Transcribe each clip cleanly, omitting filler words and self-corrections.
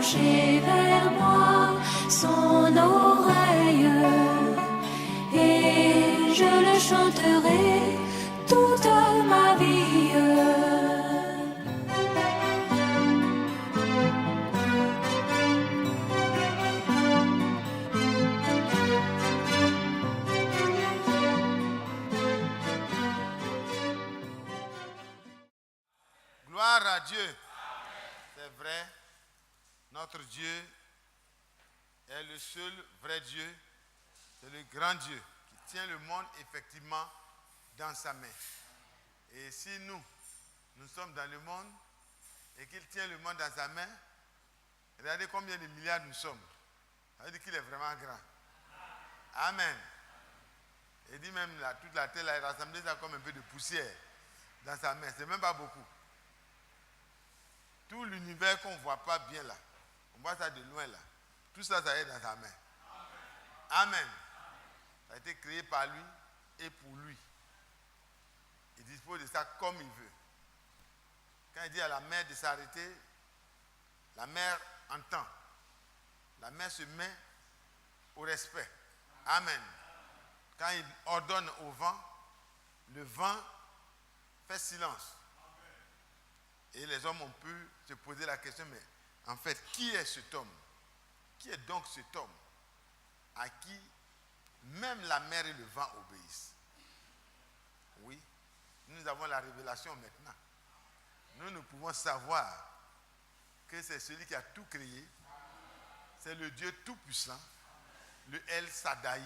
pencher vers moi son oreille et je le chanterai toute ma vie. Gloire à Dieu. C'est vrai, notre Dieu est le seul vrai Dieu, c'est le grand Dieu qui tient le monde effectivement dans sa main. Et si nous sommes dans le monde et qu'il tient le monde dans sa main, regardez combien de milliards nous sommes. Ça veut dire qu'il est vraiment grand. Amen. Et dit même là, toute la terre là, est rassemblée ça comme un peu de poussière dans sa main. C'est même pas beaucoup. Tout l'univers qu'on ne voit pas bien là, on voit ça de loin là. Tout ça, ça est dans sa main. Amen. Ça a été créé par lui et pour lui. Il dispose de ça comme il veut. Quand il dit à la mer de s'arrêter, la mer entend. La mer se met au respect. Amen. Quand il ordonne au vent, le vent fait silence. Et les hommes ont pu se poser la question, mais en fait, qui est cet homme? Qui est donc cet homme à qui même la mer et le vent obéissent? Oui, nous avons la révélation maintenant. Nous pouvons savoir que c'est celui qui a tout créé. C'est le Dieu tout-puissant, le El Shaddai,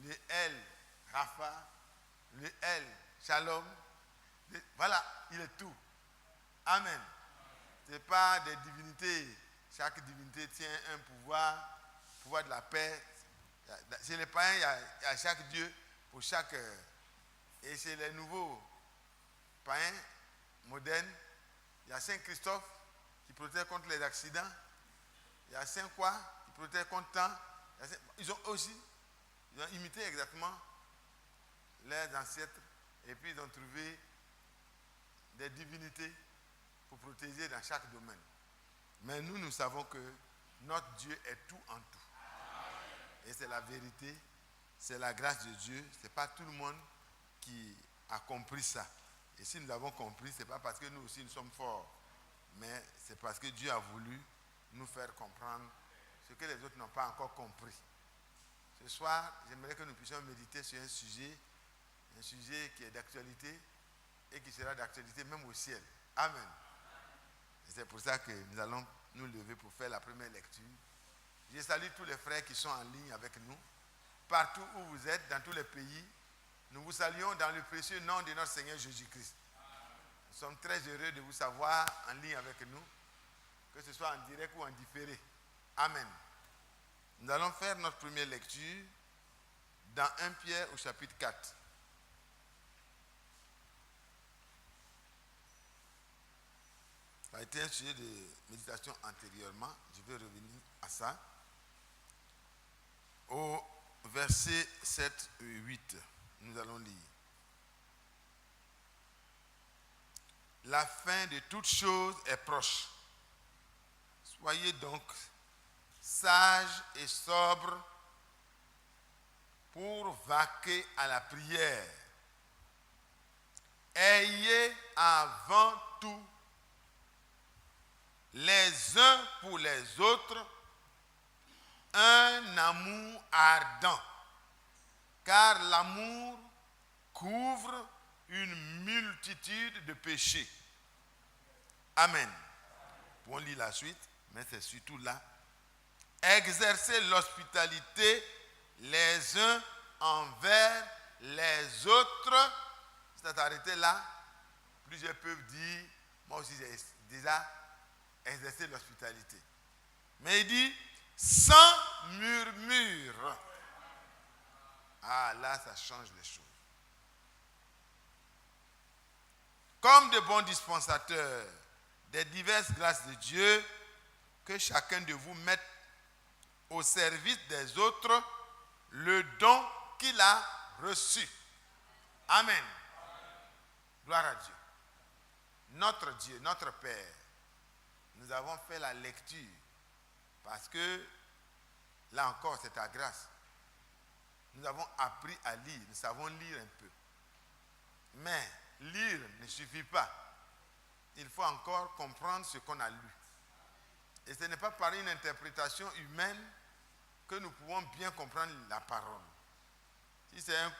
le El Rapha, le El Shalom. Voilà, il est tout. Amen. Ce n'est pas des divinités. Chaque divinité tient un pouvoir, pouvoir de la paix. Chez les païens, il y a chaque Dieu pour chaque. Et chez les nouveaux païens modernes, il y a Saint Christophe qui protège contre les accidents. Il y a Saint Croix qui protège contre le temps. Ils ont imité exactement leurs ancêtres. Et puis ils ont trouvé des divinités pour protéger dans chaque domaine. Mais nous savons que notre Dieu est tout en tout. Et c'est la vérité, c'est la grâce de Dieu. Ce n'est pas tout le monde qui a compris ça. Et si nous avons compris, ce n'est pas parce que nous aussi nous sommes forts, mais c'est parce que Dieu a voulu nous faire comprendre ce que les autres n'ont pas encore compris. Ce soir, j'aimerais que nous puissions méditer sur un sujet qui est d'actualité et qui sera d'actualité même au ciel. Amen. Et c'est pour ça que nous allons nous lever pour faire la première lecture. Je salue tous les frères qui sont en ligne avec nous. Partout où vous êtes, dans tous les pays, nous vous saluons dans le précieux nom de notre Seigneur Jésus-Christ. Nous sommes très heureux de vous savoir en ligne avec nous, que ce soit en direct ou en différé. Amen. Nous allons faire notre première lecture dans 1 Pierre au chapitre 4. Ça a été un sujet de méditation antérieurement. Je vais revenir à ça. Au verset 7 et 8, nous allons lire. La fin de toutes choses est proche. Soyez donc sages et sobres pour vaquer à la prière. Ayez avant tout les uns pour les autres un amour ardent, car l'amour couvre une multitude de péchés. Amen. On lit la suite, mais c'est surtout là. Exercez l'hospitalité les uns envers les autres. C'est arrêté là. Plusieurs peuvent dire, moi aussi j'ai déjà exercé l'hospitalité. Mais il dit, sans murmure. Ah, là, ça change les choses. Comme de bons dispensateurs des diverses grâces de Dieu, que chacun de vous mette au service des autres le don qu'il a reçu. Amen. Gloire à Dieu. Notre Dieu, notre Père, nous avons fait la lecture parce que, là encore, c'est ta grâce. Nous avons appris à lire, nous savons lire un peu. Mais lire ne suffit pas. Il faut encore comprendre ce qu'on a lu. Et ce n'est pas par une interprétation humaine que nous pouvons bien comprendre la parole. Si c'est un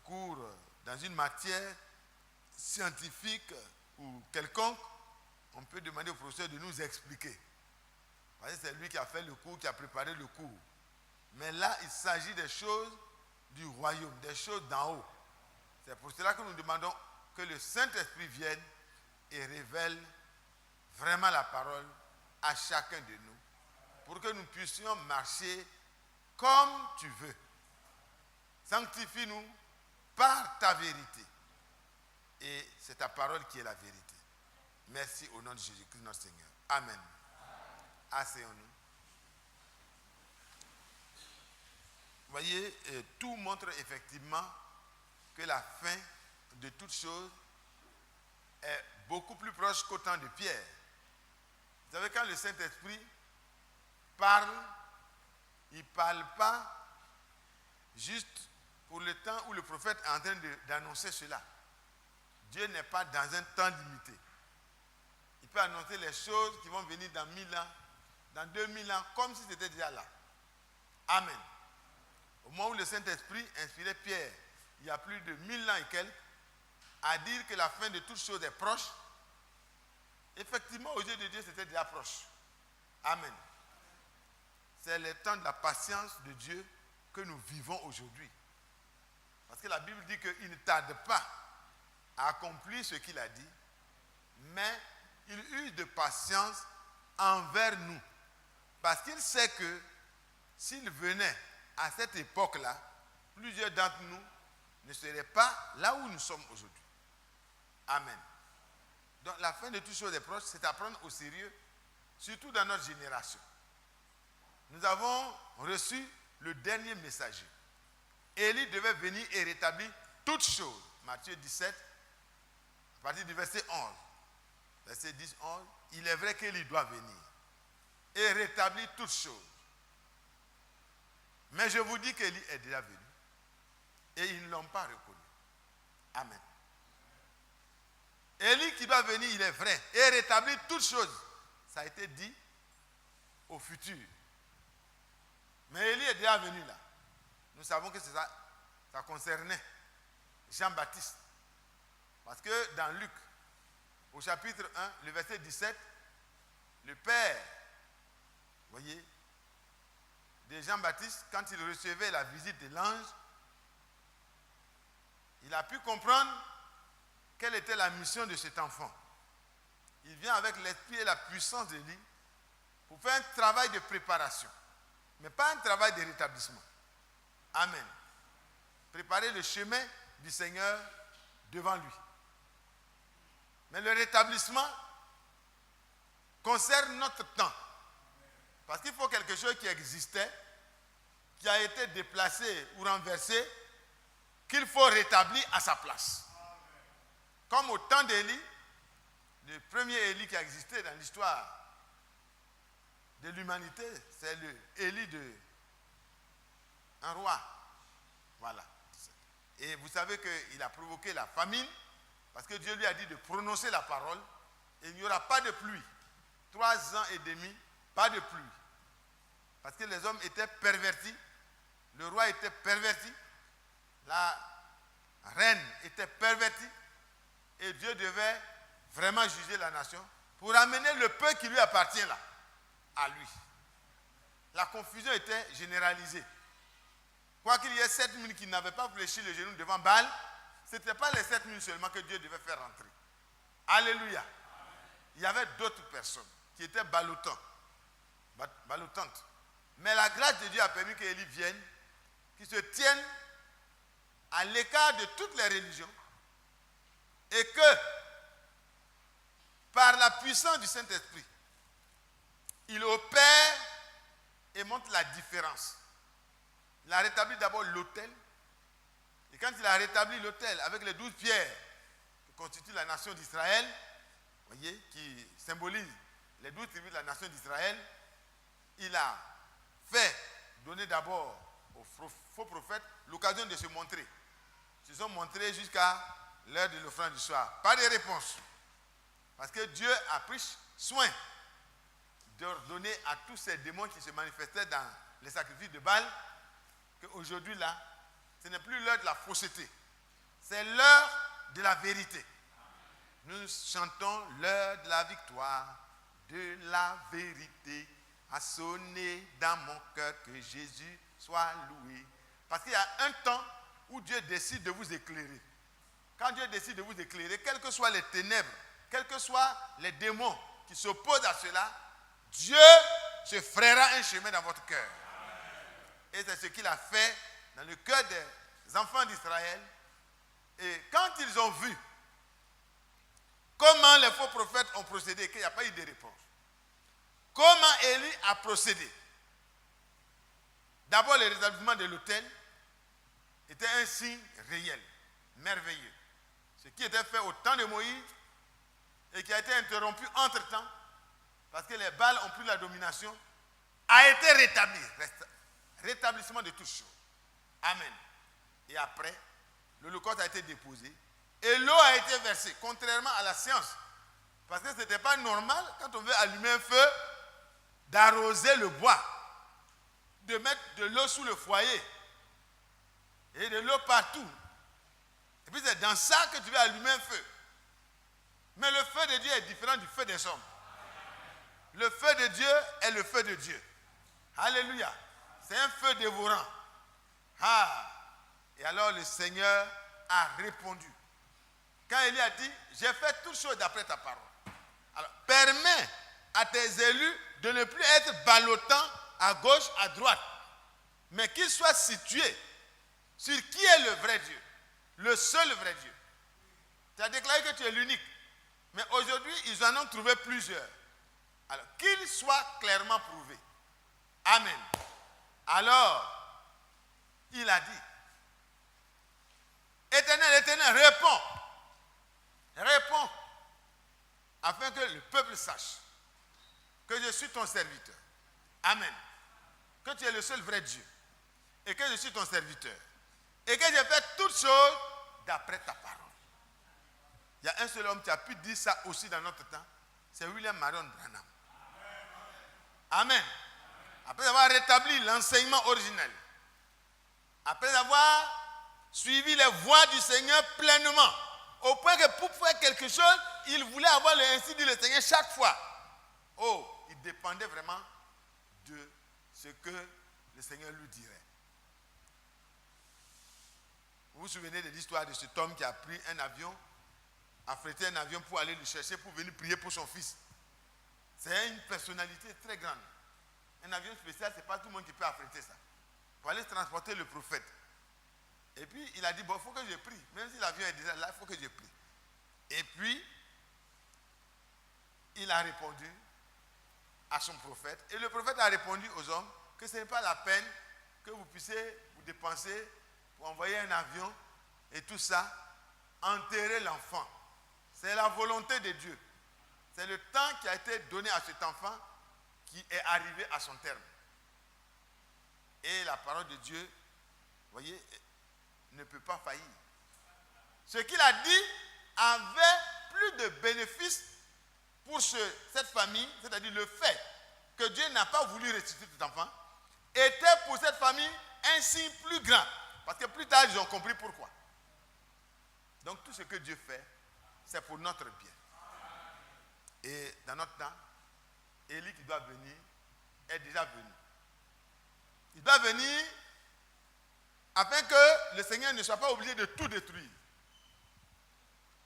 cours dans une matière scientifique ou quelconque, on peut demander au professeur de nous expliquer. Parce que c'est lui qui a fait le cours, qui a préparé le cours. Mais là, il s'agit des choses du royaume, des choses d'en haut. C'est pour cela que nous demandons que le Saint-Esprit vienne et révèle vraiment la parole à chacun de nous, pour que nous puissions marcher comme tu veux. Sanctifie-nous par ta vérité. Et c'est ta parole qui est la vérité. Merci au nom de Jésus-Christ notre Seigneur. Amen. Asseyons-nous. Vous voyez, tout montre effectivement que la fin de toute chose est beaucoup plus proche qu'au temps de Pierre. Vous savez, quand le Saint-Esprit parle, il ne parle pas juste pour le temps où le prophète est en train d'annoncer cela. Dieu n'est pas dans un temps limité. Il peut annoncer les choses qui vont venir dans 1000 ans, dans 2000 ans, comme si c'était déjà là. Amen. Au moment où le Saint-Esprit inspirait Pierre, il y a plus de 1000 ans et quelques, à dire que la fin de toute chose est proche, effectivement, aux yeux de Dieu, c'était déjà proche. Amen. C'est le temps de la patience de Dieu que nous vivons aujourd'hui. Parce que la Bible dit qu'il ne tarde pas à accomplir ce qu'il a dit, mais il use de patience envers nous. Parce qu'il sait que s'il venait à cette époque-là, plusieurs d'entre nous ne seraient pas là où nous sommes aujourd'hui. Amen. Donc la fin de toutes choses est proche, c'est à prendre au sérieux, surtout dans notre génération. Nous avons reçu le dernier messager. Élie devait venir et rétablir toutes choses. Matthieu 17, à partir du verset 11. Verset 10, 11. Il est vrai qu'Élie doit venir et rétablir toutes choses. Mais je vous dis qu'Élie est déjà venu. Et ils ne l'ont pas reconnu. Amen. Élie qui doit venir, il est vrai, et rétablir toutes choses. Ça a été dit au futur. Mais Élie est déjà venu là. Nous savons que ça concernait Jean-Baptiste. Parce que dans Luc, au chapitre 1, le verset 17, le père, vous voyez, de Jean-Baptiste, quand il recevait la visite de l'ange, il a pu comprendre quelle était la mission de cet enfant. Il vient avec l'esprit et la puissance d'Élie pour faire un travail de préparation, mais pas un travail de rétablissement. Amen. Préparer le chemin du Seigneur devant lui. Mais le rétablissement concerne notre temps. Parce qu'il faut quelque chose qui existait, qui a été déplacé ou renversé, qu'il faut rétablir à sa place. Comme au temps d'Élie, le premier Élie qui a existé dans l'histoire de l'humanité, c'est le Élie un roi. Voilà. Et vous savez qu'il a provoqué la famine, parce que Dieu lui a dit de prononcer la parole, et il n'y aura pas de pluie. 3 ans et demi, pas de pluie. Parce que les hommes étaient pervertis, le roi était perverti, la reine était pervertie, et Dieu devait vraiment juger la nation pour amener le peuple qui lui appartient là, à lui. La confusion était généralisée. Quoi qu'il y ait 7000 qui n'avaient pas fléchi le genou devant Baal, ce n'était pas les 7000 seulement que Dieu devait faire rentrer. Alléluia. Il y avait d'autres personnes qui étaient ballotantes. Mais la grâce de Dieu a permis qu'Élie vienne, qu'il se tienne à l'écart de toutes les religions, et que, par la puissance du Saint-Esprit, il opère et montre la différence. Il a rétabli d'abord l'autel, et quand il a rétabli l'autel avec les 12 pierres qui constituent la nation d'Israël, voyez, qui symbolise les 12 tribus de la nation d'Israël, il a fait donner d'abord aux faux prophètes l'occasion de se montrer. Ils se sont montrés jusqu'à l'heure de l'offrande du soir. Pas de réponse. Parce que Dieu a pris soin d'ordonner à tous ces démons qui se manifestaient dans les sacrifices de Baal qu'aujourd'hui là, ce n'est plus l'heure de la fausseté. C'est l'heure de la vérité. Nous chantons l'heure de la victoire, de la vérité, a sonné dans mon cœur que Jésus soit loué. Parce qu'il y a un temps où Dieu décide de vous éclairer. Quand Dieu décide de vous éclairer, quelles que soient les ténèbres, quels que soient les démons qui s'opposent à cela, Dieu se frayera un chemin dans votre cœur. Et c'est ce qu'il a fait dans le cœur des enfants d'Israël. Et quand ils ont vu comment les faux prophètes ont procédé, qu'il n'y a pas eu de réponse, comment Élie a procédé. D'abord, le rétablissement de l'autel était un signe réel, merveilleux. Ce qui était fait au temps de Moïse et qui a été interrompu entre-temps, parce que les Baals ont pris la domination, a été rétabli. Rétablissement de toutes choses. Amen. Et après, l'Holocauste a été déposé et l'eau a été versée, contrairement à la science. Parce que ce n'était pas normal, quand on veut allumer un feu, d'arroser le bois, de mettre de l'eau sous le foyer et de l'eau partout. Et puis c'est dans ça que tu veux allumer un feu. Mais le feu de Dieu est différent du feu des hommes. Le feu de Dieu est le feu de Dieu. Alléluia. C'est un feu dévorant. Ah. Et alors le Seigneur a répondu. Quand Élie a dit, j'ai fait toutes choses d'après ta parole. Alors, permets à tes élus de ne plus être ballottants à gauche, à droite, mais qu'ils soient situés sur qui est le vrai Dieu, le seul vrai Dieu. Tu as déclaré que tu es l'unique, mais aujourd'hui, ils en ont trouvé plusieurs. Alors, qu'ils soient clairement prouvés. Amen. Alors, il a dit, Éternel, Éternel, réponds. Réponds, afin que le peuple sache que je suis ton serviteur. Amen. Que tu es le seul vrai Dieu. Et que je suis ton serviteur. Et que j'ai fait toutes choses d'après ta parole. Il y a un seul homme qui a pu dire ça aussi dans notre temps. C'est William Marion Branham. Amen. Après avoir rétabli l'enseignement originel. Après avoir suivi les voies du Seigneur pleinement. Au point que pour faire quelque chose, il voulait avoir le ainsi dit le Seigneur chaque fois. Oh, il dépendait vraiment de ce que le Seigneur lui dirait. Vous vous souvenez de l'histoire de cet homme qui a pris un avion, affrété un avion pour aller le chercher, pour venir prier pour son fils. C'est une personnalité très grande. Un avion spécial, ce n'est pas tout le monde qui peut affréter ça. Pour aller transporter le prophète. Et puis, il a dit, bon, il faut que je prie. Même si l'avion est déjà là, il faut que je prie. Et puis, il a répondu à son prophète. Et le prophète a répondu aux hommes que ce n'est pas la peine que vous puissiez vous dépenser pour envoyer un avion et tout ça, enterrer l'enfant. C'est la volonté de Dieu. C'est le temps qui a été donné à cet enfant qui est arrivé à son terme. Et la parole de Dieu, vous voyez, ne peut pas faillir. Ce qu'il a dit avait plus de bénéfices pour cette famille, c'est-à-dire le fait que Dieu n'a pas voulu ressusciter cet enfant, était pour cette famille un signe plus grand. Parce que plus tard, ils ont compris pourquoi. Donc tout ce que Dieu fait, c'est pour notre bien. Et dans notre temps, Élie qui doit venir est déjà venu. Il doit venir afin que le Seigneur ne soit pas obligé de tout détruire.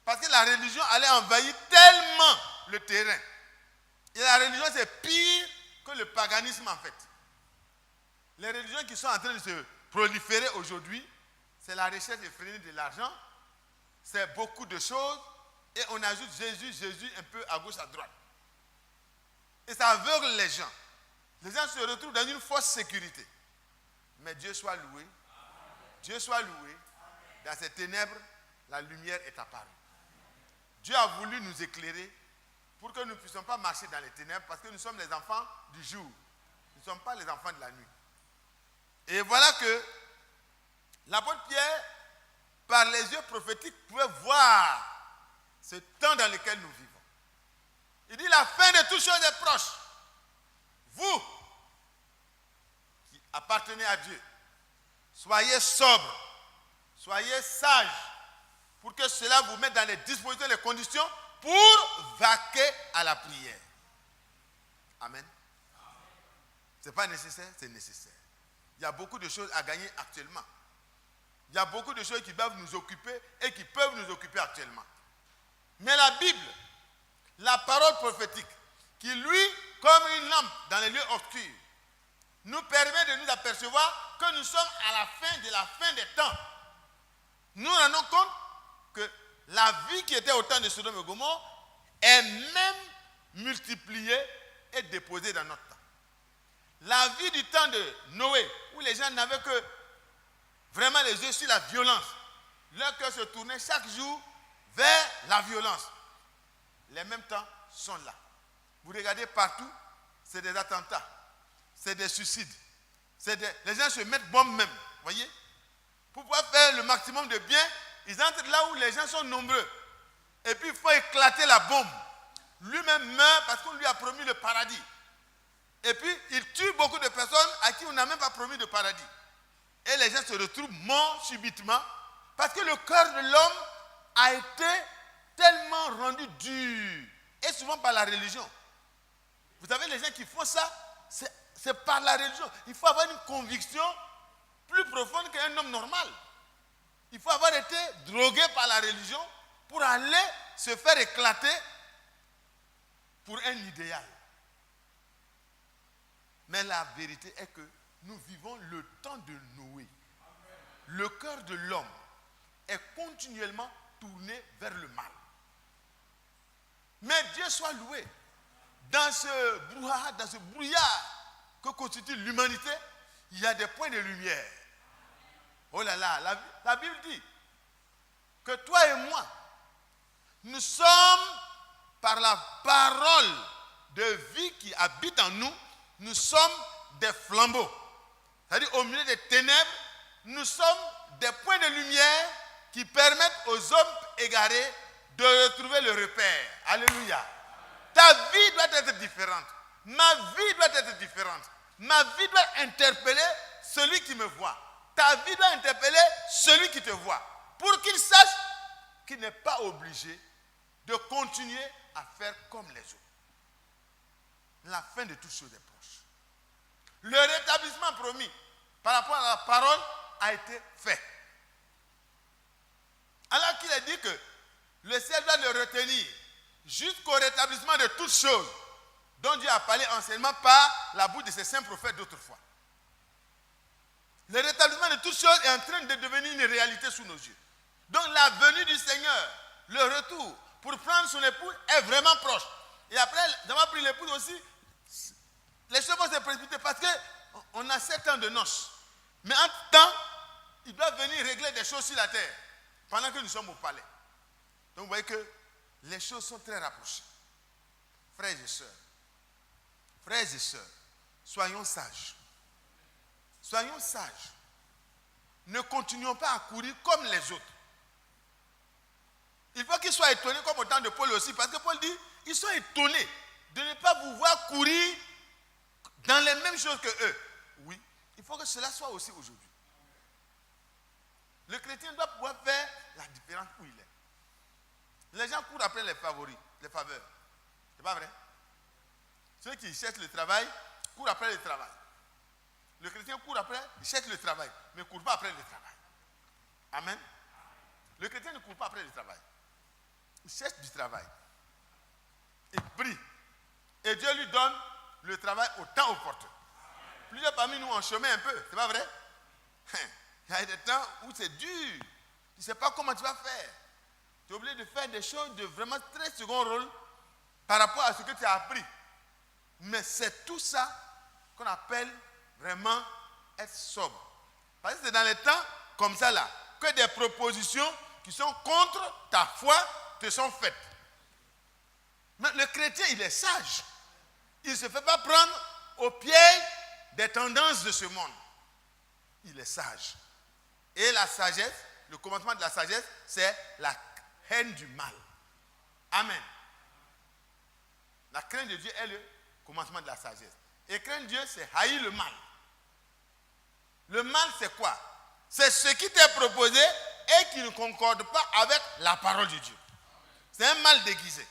Parce que la religion allait envahir tellement le terrain. Et la religion, c'est pire que le paganisme en fait. Les religions qui sont en train de se proliférer aujourd'hui, c'est la recherche effrénée de l'argent, c'est beaucoup de choses, et on ajoute Jésus, Jésus un peu à gauche, à droite. Et ça aveugle les gens. Les gens se retrouvent dans une fausse sécurité. Mais Dieu soit loué. Dieu soit loué. Dans ces ténèbres, la lumière est apparue. Dieu a voulu nous éclairer pour que nous ne puissions pas marcher dans les ténèbres, parce que nous sommes les enfants du jour. Nous ne sommes pas les enfants de la nuit. Et voilà que l'apôtre Pierre, par les yeux prophétiques, pouvait voir ce temps dans lequel nous vivons. Il dit, la fin de toutes choses est proche. Vous, qui appartenez à Dieu, soyez sobres, soyez sages, pour que cela vous mette dans les dispositions, les conditions pour vaquer à la prière. Amen. Ce n'est pas nécessaire, c'est nécessaire. Il y a beaucoup de choses à gagner actuellement. Il y a beaucoup de choses qui doivent nous occuper et qui peuvent nous occuper actuellement. Mais la Bible, la parole prophétique, qui lui, comme une lampe dans les lieux obscurs, nous permet de nous apercevoir que nous sommes à la fin des temps. Nous nous rendons compte que la vie qui était au temps de Sodome et Gomorrhe est même multipliée et déposée dans notre temps. La vie du temps de Noé, où les gens n'avaient que vraiment les yeux sur la violence, leur cœur se tournait chaque jour vers la violence. Les mêmes temps sont là. Vous regardez partout, c'est des attentats, c'est des suicides, les gens se mettent bombe même, voyez. Pour pouvoir faire le maximum de bien, ils entrent là où les gens sont nombreux. Et puis il faut éclater la bombe. Lui-même meurt parce qu'on lui a promis le paradis. Et puis il tue beaucoup de personnes à qui on n'a même pas promis de paradis. Et les gens se retrouvent morts subitement parce que le cœur de l'homme a été tellement rendu dur. Et souvent par la religion. Vous savez, les gens qui font ça, c'est par la religion. Il faut avoir une conviction plus profonde qu'un homme normal. Il faut avoir été drogué par la religion pour aller se faire éclater pour un idéal. Mais la vérité est que nous vivons le temps de Noé. Le cœur de l'homme est continuellement tourné vers le mal. Mais Dieu soit loué. Dans ce brouhaha, dans ce brouillard que constitue l'humanité, il y a des points de lumière. Oh là là, la Bible dit que toi et moi, nous sommes, par la parole de vie qui habite en nous, nous sommes des flambeaux. C'est-à-dire au milieu des ténèbres, nous sommes des points de lumière qui permettent aux hommes égarés de retrouver le repère. Alléluia. Ta vie doit être différente. Ma vie doit être différente. Ma vie doit interpeller celui qui me voit. Ta vie doit interpeller celui qui te voit. Pour qu'il sache qu'il n'est pas obligé de continuer à faire comme les autres. La fin de toutes choses est proche. Le rétablissement promis par rapport à la parole a été fait. Alors qu'il a dit que le ciel doit le retenir jusqu'au rétablissement de toutes choses dont Dieu a parlé anciennement par la bouche de ses saints prophètes d'autrefois. Le rétablissement de toutes choses est en train de devenir une réalité sous nos yeux. Donc la venue du Seigneur, le retour pour prendre son épouse est vraiment proche. Et après d'avoir pris l'épouse aussi, les choses vont se précipiter parce qu'on a 7 ans de noces. Mais en temps, il doit venir régler des choses sur la terre pendant que nous sommes au palais. Donc vous voyez que les choses sont très rapprochées. Frères et sœurs, soyons sages. Soyons sages. Ne continuons pas à courir comme les autres. Il faut qu'ils soient étonnés comme au temps de Paul aussi, parce que Paul dit, ils sont étonnés de ne pas vous voir courir dans les mêmes choses que eux. Oui, il faut que cela soit aussi aujourd'hui. Le chrétien doit pouvoir faire la différence où il est. Les gens courent après les favoris, les faveurs. C'est pas vrai? Ceux qui cherchent le travail courent après le travail. Le chrétien court après, il cherche le travail, mais ne court pas après le travail. Amen. Le chrétien ne court pas après le travail. Il cherche du travail. Il prie. Et Dieu lui donne le travail au temps opportun. Plusieurs parmi nous en chemin un peu, c'est pas vrai? Il y a des temps où c'est dur. Tu ne sais pas comment tu vas faire. Tu es obligé de faire des choses de vraiment très second rôle par rapport à ce que tu as appris. Mais c'est tout ça qu'on appelle vraiment être sobre. Parce que c'est dans les temps comme ça là que des propositions qui sont contre ta foi te sont faites. Mais le chrétien, il est sage. Il ne se fait pas prendre au pied des tendances de ce monde. Il est sage. Et la sagesse, le commencement de la sagesse, c'est la haine du mal. Amen. La crainte de Dieu est le commencement de la sagesse. Et craindre Dieu, c'est haïr le mal. Le mal, c'est quoi? C'est ce qui t'est proposé et qui ne concorde pas avec la parole de Dieu. C'est un mal déguisé.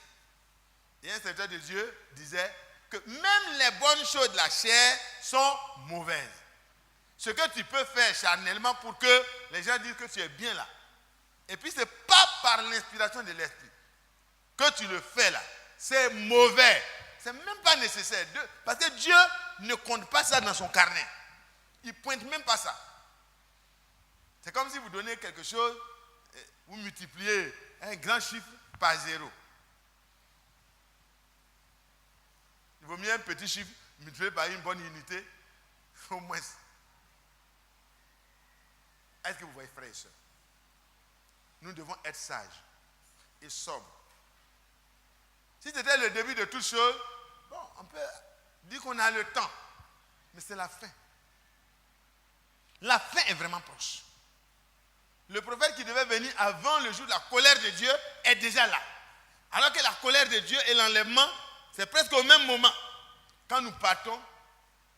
Et un serviteur de Dieu disait que même les bonnes choses de la chair sont mauvaises. Ce que tu peux faire charnellement pour que les gens disent que tu es bien là. Et puis ce n'est pas par l'inspiration de l'esprit que tu le fais là. C'est mauvais. Ce n'est même pas nécessaire. Parce que Dieu ne compte pas ça dans son carnet. Il ne pointe même pas ça. C'est comme si vous donnez quelque chose, vous multipliez un grand chiffre par 0. Il vaut mieux un petit chiffre multiplié par une bonne unité, au moins. Est-ce que vous voyez, frères et sœurs? Nous devons être sages et sobres. Si c'était le début de toute chose, bon, on peut dire qu'on a le temps. Mais c'est la fin. La fin est vraiment proche. Le prophète qui devait venir avant le jour de la colère de Dieu est déjà là. Alors que la colère de Dieu et l'enlèvement, c'est presque au même moment. Quand nous partons,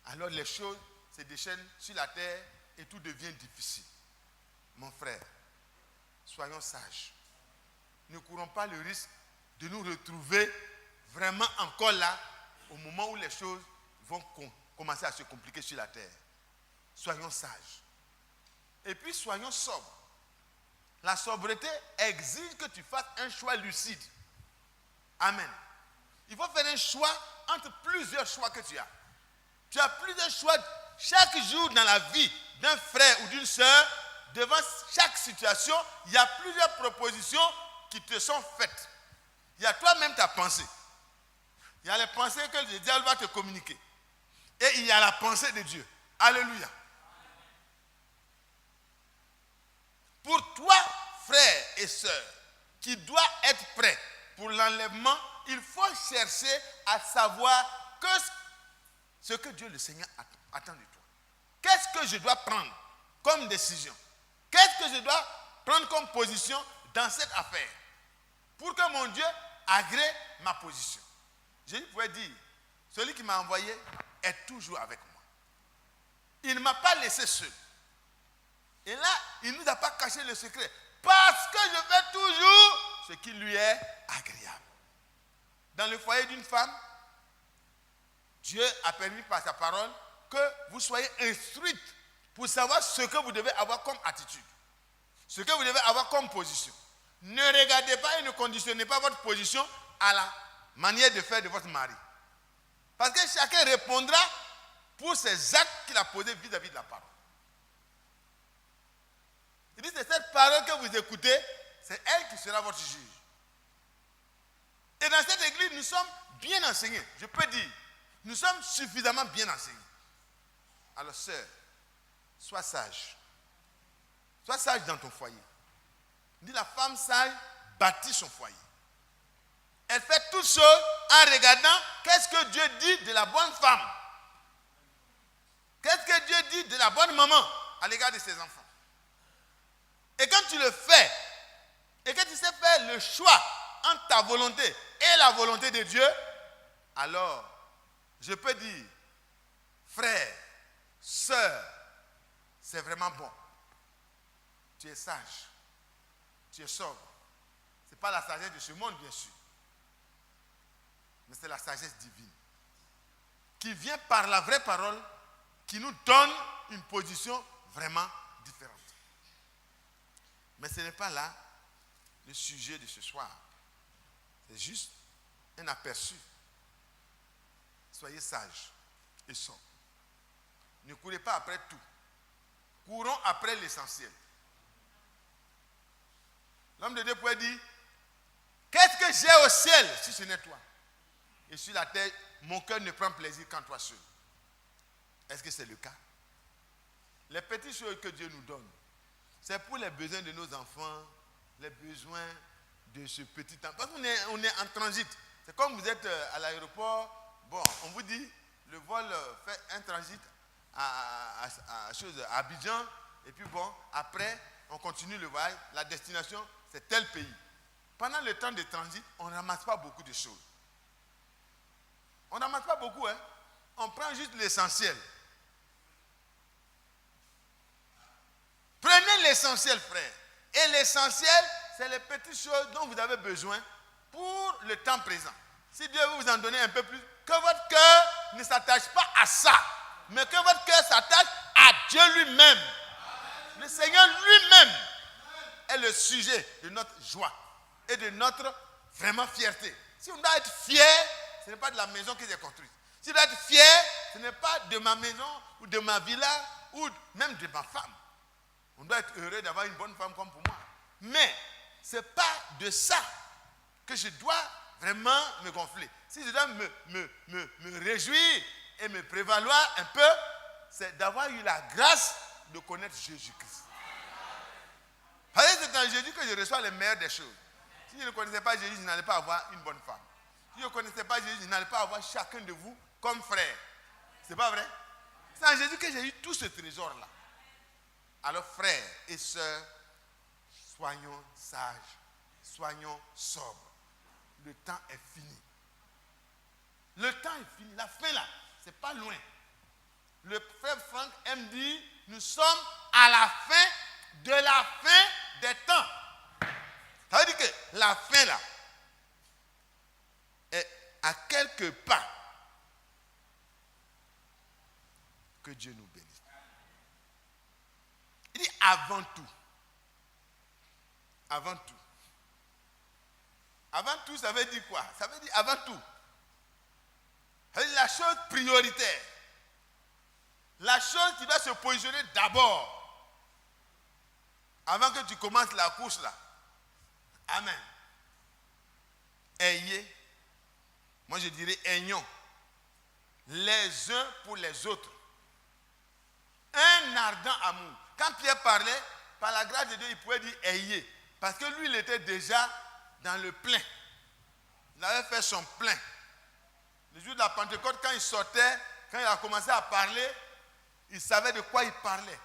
alors les choses se déchaînent sur la terre et tout devient difficile. Mon frère, soyons sages. Ne courons pas le risque de nous retrouver vraiment encore là au moment où les choses vont commencer à se compliquer sur la terre. Soyons sages. Et puis soyons sobres. La sobriété exige que tu fasses un choix lucide. Amen. Il faut faire un choix entre plusieurs choix que tu as. Tu as plusieurs choix chaque jour dans la vie d'un frère ou d'une sœur. Devant chaque situation, il y a plusieurs propositions qui te sont faites. Il y a toi-même ta pensée. Il y a les pensées que le diable va te communiquer. Et il y a la pensée de Dieu. Alléluia. Pour toi, frère et sœur, qui doit être prêt pour l'enlèvement, il faut chercher à savoir ce que Dieu le Seigneur attend de toi. Qu'est-ce que je dois prendre comme décision? Qu'est-ce que je dois prendre comme position dans cette affaire? Pour que mon Dieu agrée ma position. Jésus pouvait dire, celui qui m'a envoyé est toujours avec moi. Il ne m'a pas laissé seul. Et là, il ne nous a pas caché le secret. Parce que je fais toujours ce qui lui est agréable. Dans le foyer d'une femme, Dieu a permis par sa parole que vous soyez instruite pour savoir ce que vous devez avoir comme attitude. Ce que vous devez avoir comme position. Ne regardez pas et ne conditionnez pas votre position à la manière de faire de votre mari. Parce que chacun répondra pour ses actes qu'il a posés vis-à-vis de la parole. Il dit, c'est cette parole que vous écoutez, c'est elle qui sera votre juge. Et dans cette église, nous sommes bien enseignés. Je peux dire, nous sommes suffisamment bien enseignés. Alors, sœur, sois sage. Sois sage dans ton foyer. Il dit, la femme sage bâtit son foyer. Elle fait toutes choses en regardant qu'est-ce que Dieu dit de la bonne femme. Qu'est-ce que Dieu dit de la bonne maman à l'égard de ses enfants. Et quand tu le fais, et que tu sais faire le choix entre ta volonté et la volonté de Dieu, alors, je peux dire, frère, sœur, c'est vraiment bon. Tu es sage. Tu es sobre. Ce n'est pas la sagesse de ce monde, bien sûr. Mais c'est la sagesse divine. Qui vient par la vraie parole, qui nous donne une position vraiment différente. Mais ce n'est pas là le sujet de ce soir. C'est juste un aperçu. Soyez sages et sobres. Ne courez pas après tout. Courons après l'essentiel. L'homme de Dieu pourrait dire, qu'est-ce que j'ai au ciel si ce n'est toi? Et sur la terre, mon cœur ne prend plaisir qu'en toi seul. Est-ce que c'est le cas? Les petites choses que Dieu nous donne, c'est pour les besoins de nos enfants, les besoins de ce petit temps. Parce qu'on est en transit. C'est comme vous êtes à l'aéroport, bon, on vous dit, le vol fait un transit à Abidjan, et puis bon, après, on continue le voyage, la destination, c'est tel pays. Pendant le temps de transit, on ne ramasse pas beaucoup de choses. On ne ramasse pas beaucoup, hein. On prend juste l'essentiel. Prenez l'essentiel, frère. Et l'essentiel, c'est les petites choses dont vous avez besoin pour le temps présent. Si Dieu veut vous en donner un peu plus, que votre cœur ne s'attache pas à ça, mais que votre cœur s'attache à Dieu lui-même. Le Seigneur lui-même est le sujet de notre joie et de notre vraiment fierté. Si on doit être fier, ce n'est pas de la maison que j'ai construite. Si on doit être fier, ce n'est pas de ma maison ou de ma villa ou même de ma femme. On doit être heureux d'avoir une bonne femme comme pour moi. Mais ce n'est pas de ça que je dois vraiment me gonfler. Si je dois me réjouir et me prévaloir un peu, c'est d'avoir eu la grâce de connaître Jésus-Christ. Parce que c'est en Jésus que je reçois les meilleures des choses. Si je ne connaissais pas Jésus, je n'allais pas avoir une bonne femme. Si je ne connaissais pas Jésus, je n'allais pas avoir chacun de vous comme frère. C'est pas vrai? C'est en Jésus que j'ai eu tout ce trésor-là. Alors frères et sœurs, soyons sages, soyons sobres. Le temps est fini. Le temps est fini. La fin là, c'est pas loin. Le frère Franck aime dire, nous sommes à la fin de la fin des temps. Ça veut dire que la fin là est à quelques pas. Que Dieu nous bénisse. Il dit avant tout. Avant tout. Avant tout, ça veut dire quoi? Ça veut dire avant tout. Ça veut dire la chose prioritaire. La chose qui va se positionner d'abord. Avant que tu commences la course là. Amen. Ayez. Moi je dirais ayons. Les uns pour les autres. Un ardent amour. Quand Pierre parlait, par la grâce de Dieu, il pouvait dire ayez. Parce que lui, il était déjà dans le plein. Il avait fait son plein. Le jour de la Pentecôte, quand il sortait, quand il a commencé à parler, il savait de quoi il parlait.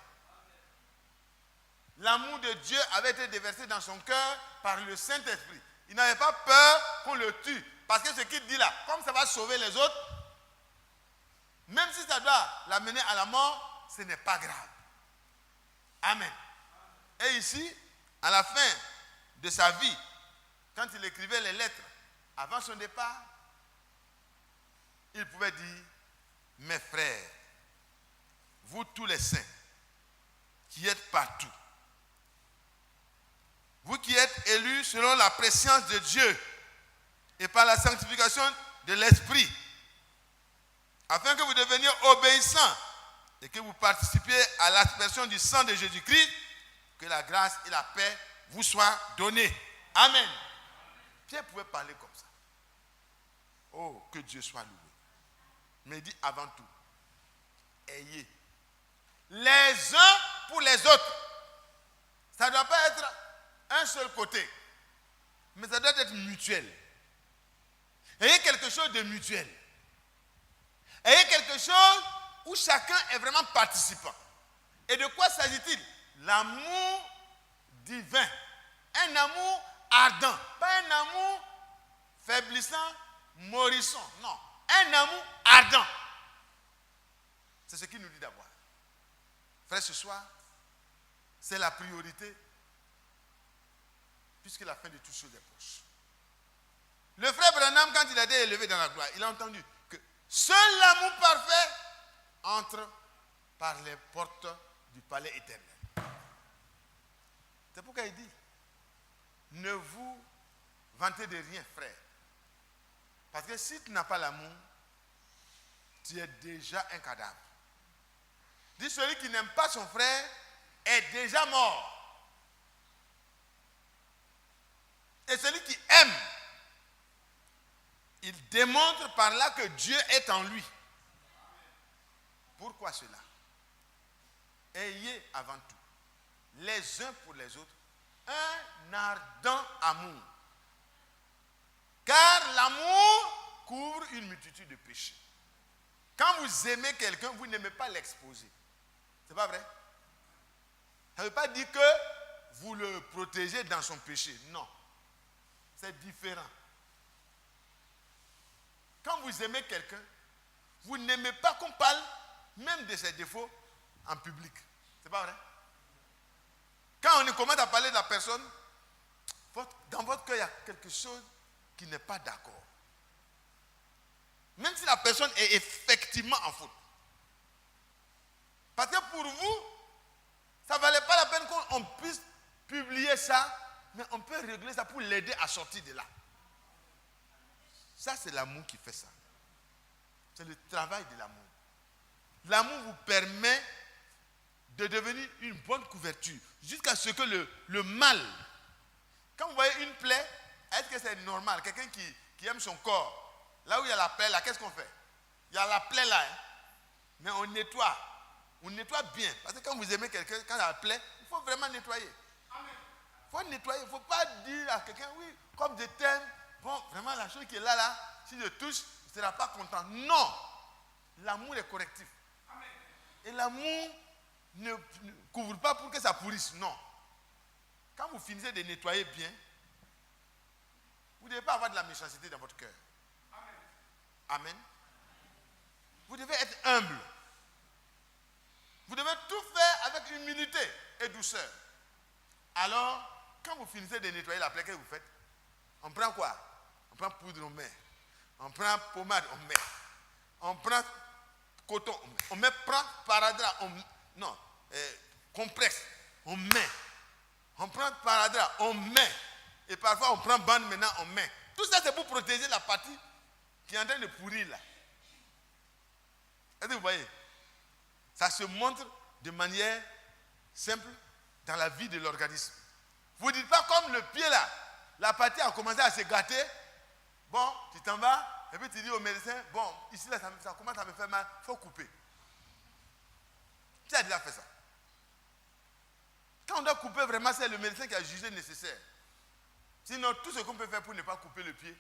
L'amour de Dieu avait été déversé dans son cœur par le Saint-Esprit. Il n'avait pas peur qu'on le tue. Parce que ce qu'il dit là, comme ça va sauver les autres, même si ça doit l'amener à la mort, ce n'est pas grave. Amen. Et ici, à la fin de sa vie, quand il écrivait les lettres, avant son départ, il pouvait dire, mes frères, vous tous les saints, qui êtes partout, vous qui êtes élus selon la préscience de Dieu et par la sanctification de l'Esprit, afin que vous deveniez obéissants et que vous participiez à l'aspersion du sang de Jésus-Christ, que la grâce et la paix vous soient données. Amen. Pierre pouvait parler comme ça. Oh, que Dieu soit loué. Mais il dit avant tout, ayez les uns pour les autres. Ça ne doit pas être un seul côté, mais ça doit être mutuel. Ayez quelque chose de mutuel. Ayez quelque chose où chacun est vraiment participant. Et de quoi s'agit-il? L'amour divin. Un amour ardent. Pas un amour faiblissant, morissant. Non. Un amour ardent. C'est ce qu'il nous dit d'avoir. Frère, ce soir, c'est la priorité, puisque la fin de toutes choses est proche. Le frère Branham, quand il a été élevé dans la gloire, il a entendu que seul l'amour parfait entre par les portes du palais éternel. C'est pourquoi il dit, ne vous vantez de rien, frère. Parce que si tu n'as pas l'amour, tu es déjà un cadavre. Dit, celui qui n'aime pas son frère est déjà mort. Et celui qui aime, il démontre par là que Dieu est en lui. Pourquoi cela? Ayez avant tout, les uns pour les autres, un ardent amour. Car l'amour une multitude de péchés. Quand vous aimez quelqu'un, vous n'aimez pas l'exposer. C'est pas vrai? Ça ne veut pas dire que vous le protégez dans son péché. Non. C'est différent. Quand vous aimez quelqu'un, vous n'aimez pas qu'on parle même de ses défauts en public. C'est pas vrai? Quand on commence à parler de la personne, dans votre cœur, il y a quelque chose qui n'est pas d'accord. Même si la personne est effectivement en faute. Parce que pour vous, ça ne valait pas la peine qu'on puisse publier ça, mais on peut régler ça pour l'aider à sortir de là. Ça, c'est l'amour qui fait ça. C'est le travail de l'amour. L'amour vous permet de devenir une bonne couverture jusqu'à ce que le mal, quand vous voyez une plaie, est-ce que c'est normal? Quelqu'un qui aime son corps, là où il y a la plaie, là, qu'est-ce qu'on fait? Il y a la plaie là, hein? Mais on nettoie bien. Parce que quand vous aimez quelqu'un, quand il y a la plaie, il faut vraiment nettoyer. Il faut nettoyer, il ne faut pas dire à quelqu'un, oui, comme je t'aime, bon, vraiment la chose qui est là, si je touche, il ne sera pas content. Non, l'amour est correctif. Et l'amour ne couvre pas pour que ça pourrisse, non. Quand vous finissez de nettoyer bien, vous ne devez pas avoir de la méchanceté dans votre cœur. Amen. Vous devez être humble. Vous devez tout faire avec humilité et douceur. Alors, quand vous finissez de nettoyer la plaie, que vous faites? On prend quoi? On prend poudre, on met. On prend pommade, on met. On prend coton, on met. On met prend paradrap, compresse, on met. On prend paradrap, on met. Et parfois on prend bande maintenant, on met. Tout ça c'est pour protéger la partie qui est en train de pourrir là. Est-ce que vous voyez? Ça se montre de manière simple dans la vie de l'organisme. Vous ne dites pas comme le pied là, la partie a commencé à se gâter. Bon, tu t'en vas, et puis tu dis au médecin, bon, ici là, ça commence à me faire mal, il faut couper. Qui a déjà fait ça? Quand on doit couper vraiment, c'est le médecin qui a jugé nécessaire. Sinon, tout ce qu'on peut faire pour ne pas couper le pied,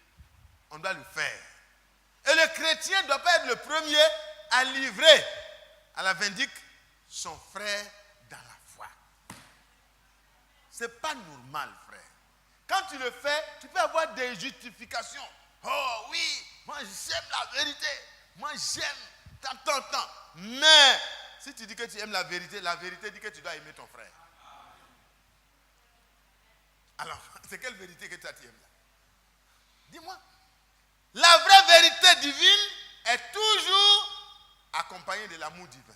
on doit le faire. Et le chrétien ne doit pas être le premier à livrer à la vindicte son frère dans la foi. Ce n'est pas normal, frère. Quand tu le fais, tu peux avoir des justifications. Oh oui, moi j'aime la vérité. Moi j'aime tant. Mais si tu dis que tu aimes la vérité dit que tu dois aimer ton frère. Alors, c'est quelle vérité que tu aimes là? Dis-moi. La vraie vérité divine est toujours accompagnée de l'amour divin.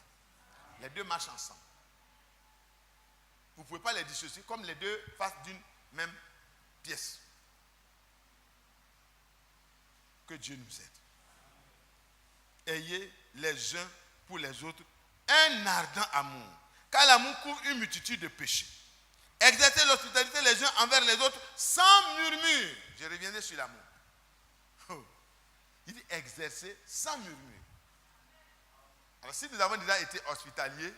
Les deux marchent ensemble. Vous ne pouvez pas les dissocier comme les deux faces d'une même pièce. Que Dieu nous aide. Ayez les uns pour les autres un ardent amour. Car l'amour couvre une multitude de péchés. Exercez l'hospitalité les uns envers les autres sans murmure. Je reviendrai sur l'amour. Il dit exercer sans murmure. Alors si nous avons déjà été hospitaliers,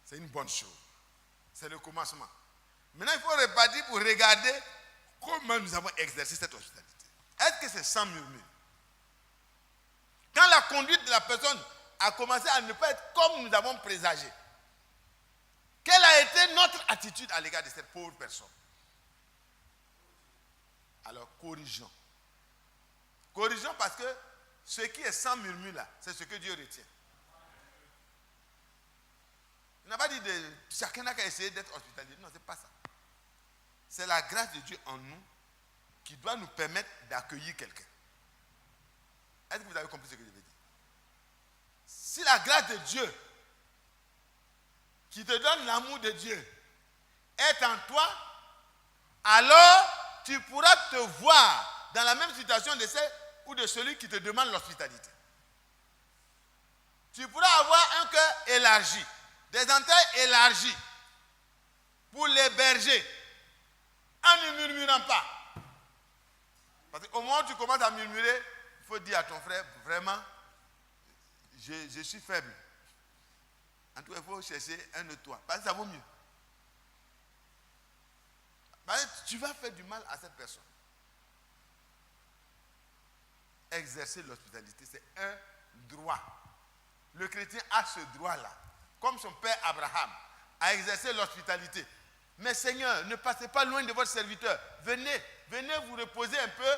c'est une bonne chose. C'est le commencement. Maintenant, il faut repartir pour regarder comment nous avons exercé cette hospitalité. Est-ce que c'est sans murmure? Quand la conduite de la personne a commencé à ne pas être comme nous avons présagé, quelle a été notre attitude à l'égard de cette pauvre personne? Alors, corrigeons. Corrigeons parce que ce qui est sans murmure là, c'est ce que Dieu retient. Il n'a pas dit de chacun n'a qu'à essayer d'être hospitalier. Non, ce n'est pas ça. C'est la grâce de Dieu en nous qui doit nous permettre d'accueillir quelqu'un. Est-ce que vous avez compris ce que je veux dire? Si la grâce de Dieu qui te donne l'amour de Dieu est en toi, alors tu pourras te voir dans la même situation de celle ou de celui qui te demande l'hospitalité. Tu pourras avoir un cœur élargi, des entrailles élargies pour l'héberger en ne murmurant pas. Parce qu'au moment où tu commences à murmurer, il faut dire à ton frère, vraiment, je suis faible. En tout cas, il faut chercher un de toi. Parce que ça vaut mieux. Parce que tu vas faire du mal à cette personne. exercer l'hospitalité, c'est un droit. Le chrétien a ce droit-là. Comme son père Abraham a exercé l'hospitalité. Mais Seigneur, ne passez pas loin de votre serviteur. Venez vous reposer un peu.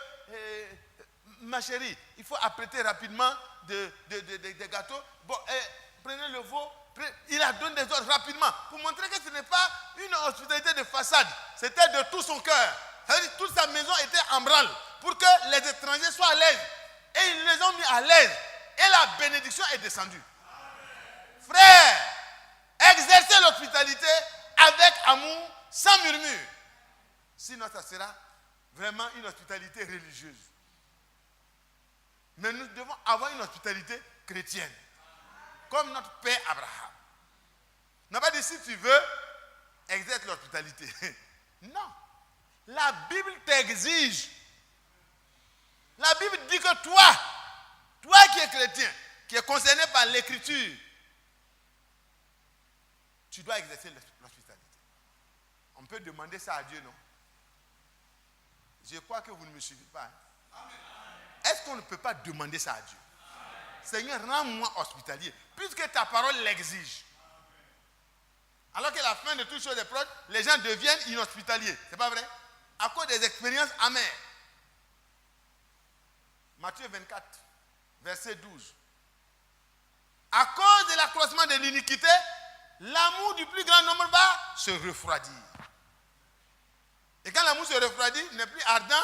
Ma chérie, il faut apprêter rapidement des gâteaux. Bon, prenez le veau. Il a donné des ordres rapidement pour montrer que ce n'est pas une hospitalité de façade. C'était de tout son cœur. C'est-à-dire toute sa maison était en branle pour que les étrangers soient à l'aise. Et ils les ont mis à l'aise. Et la bénédiction est descendue. Amen. Frère, exercez l'hospitalité avec amour, sans murmure. Sinon, ça sera vraiment une hospitalité religieuse. Mais nous devons avoir une hospitalité chrétienne. Comme notre père Abraham. On n'a pas dit si tu veux, exerce l'hospitalité. Non. La Bible t'exige. La Bible dit que toi qui es chrétien, qui es concerné par l'écriture, tu dois exercer l'hospitalité. On peut demander ça à Dieu, non? Je crois que vous ne me suivez pas. Hein? Est-ce qu'on ne peut pas demander ça à Dieu? Seigneur, rends-moi hospitalier, puisque ta parole l'exige. Alors qu'à la fin de toutes choses est proche, les gens deviennent inhospitaliers. C'est pas vrai? À cause des expériences amères. Matthieu 24, verset 12. À cause de l'accroissement de l'iniquité, l'amour du plus grand nombre va se refroidir. Et quand l'amour se refroidit, il n'est plus ardent,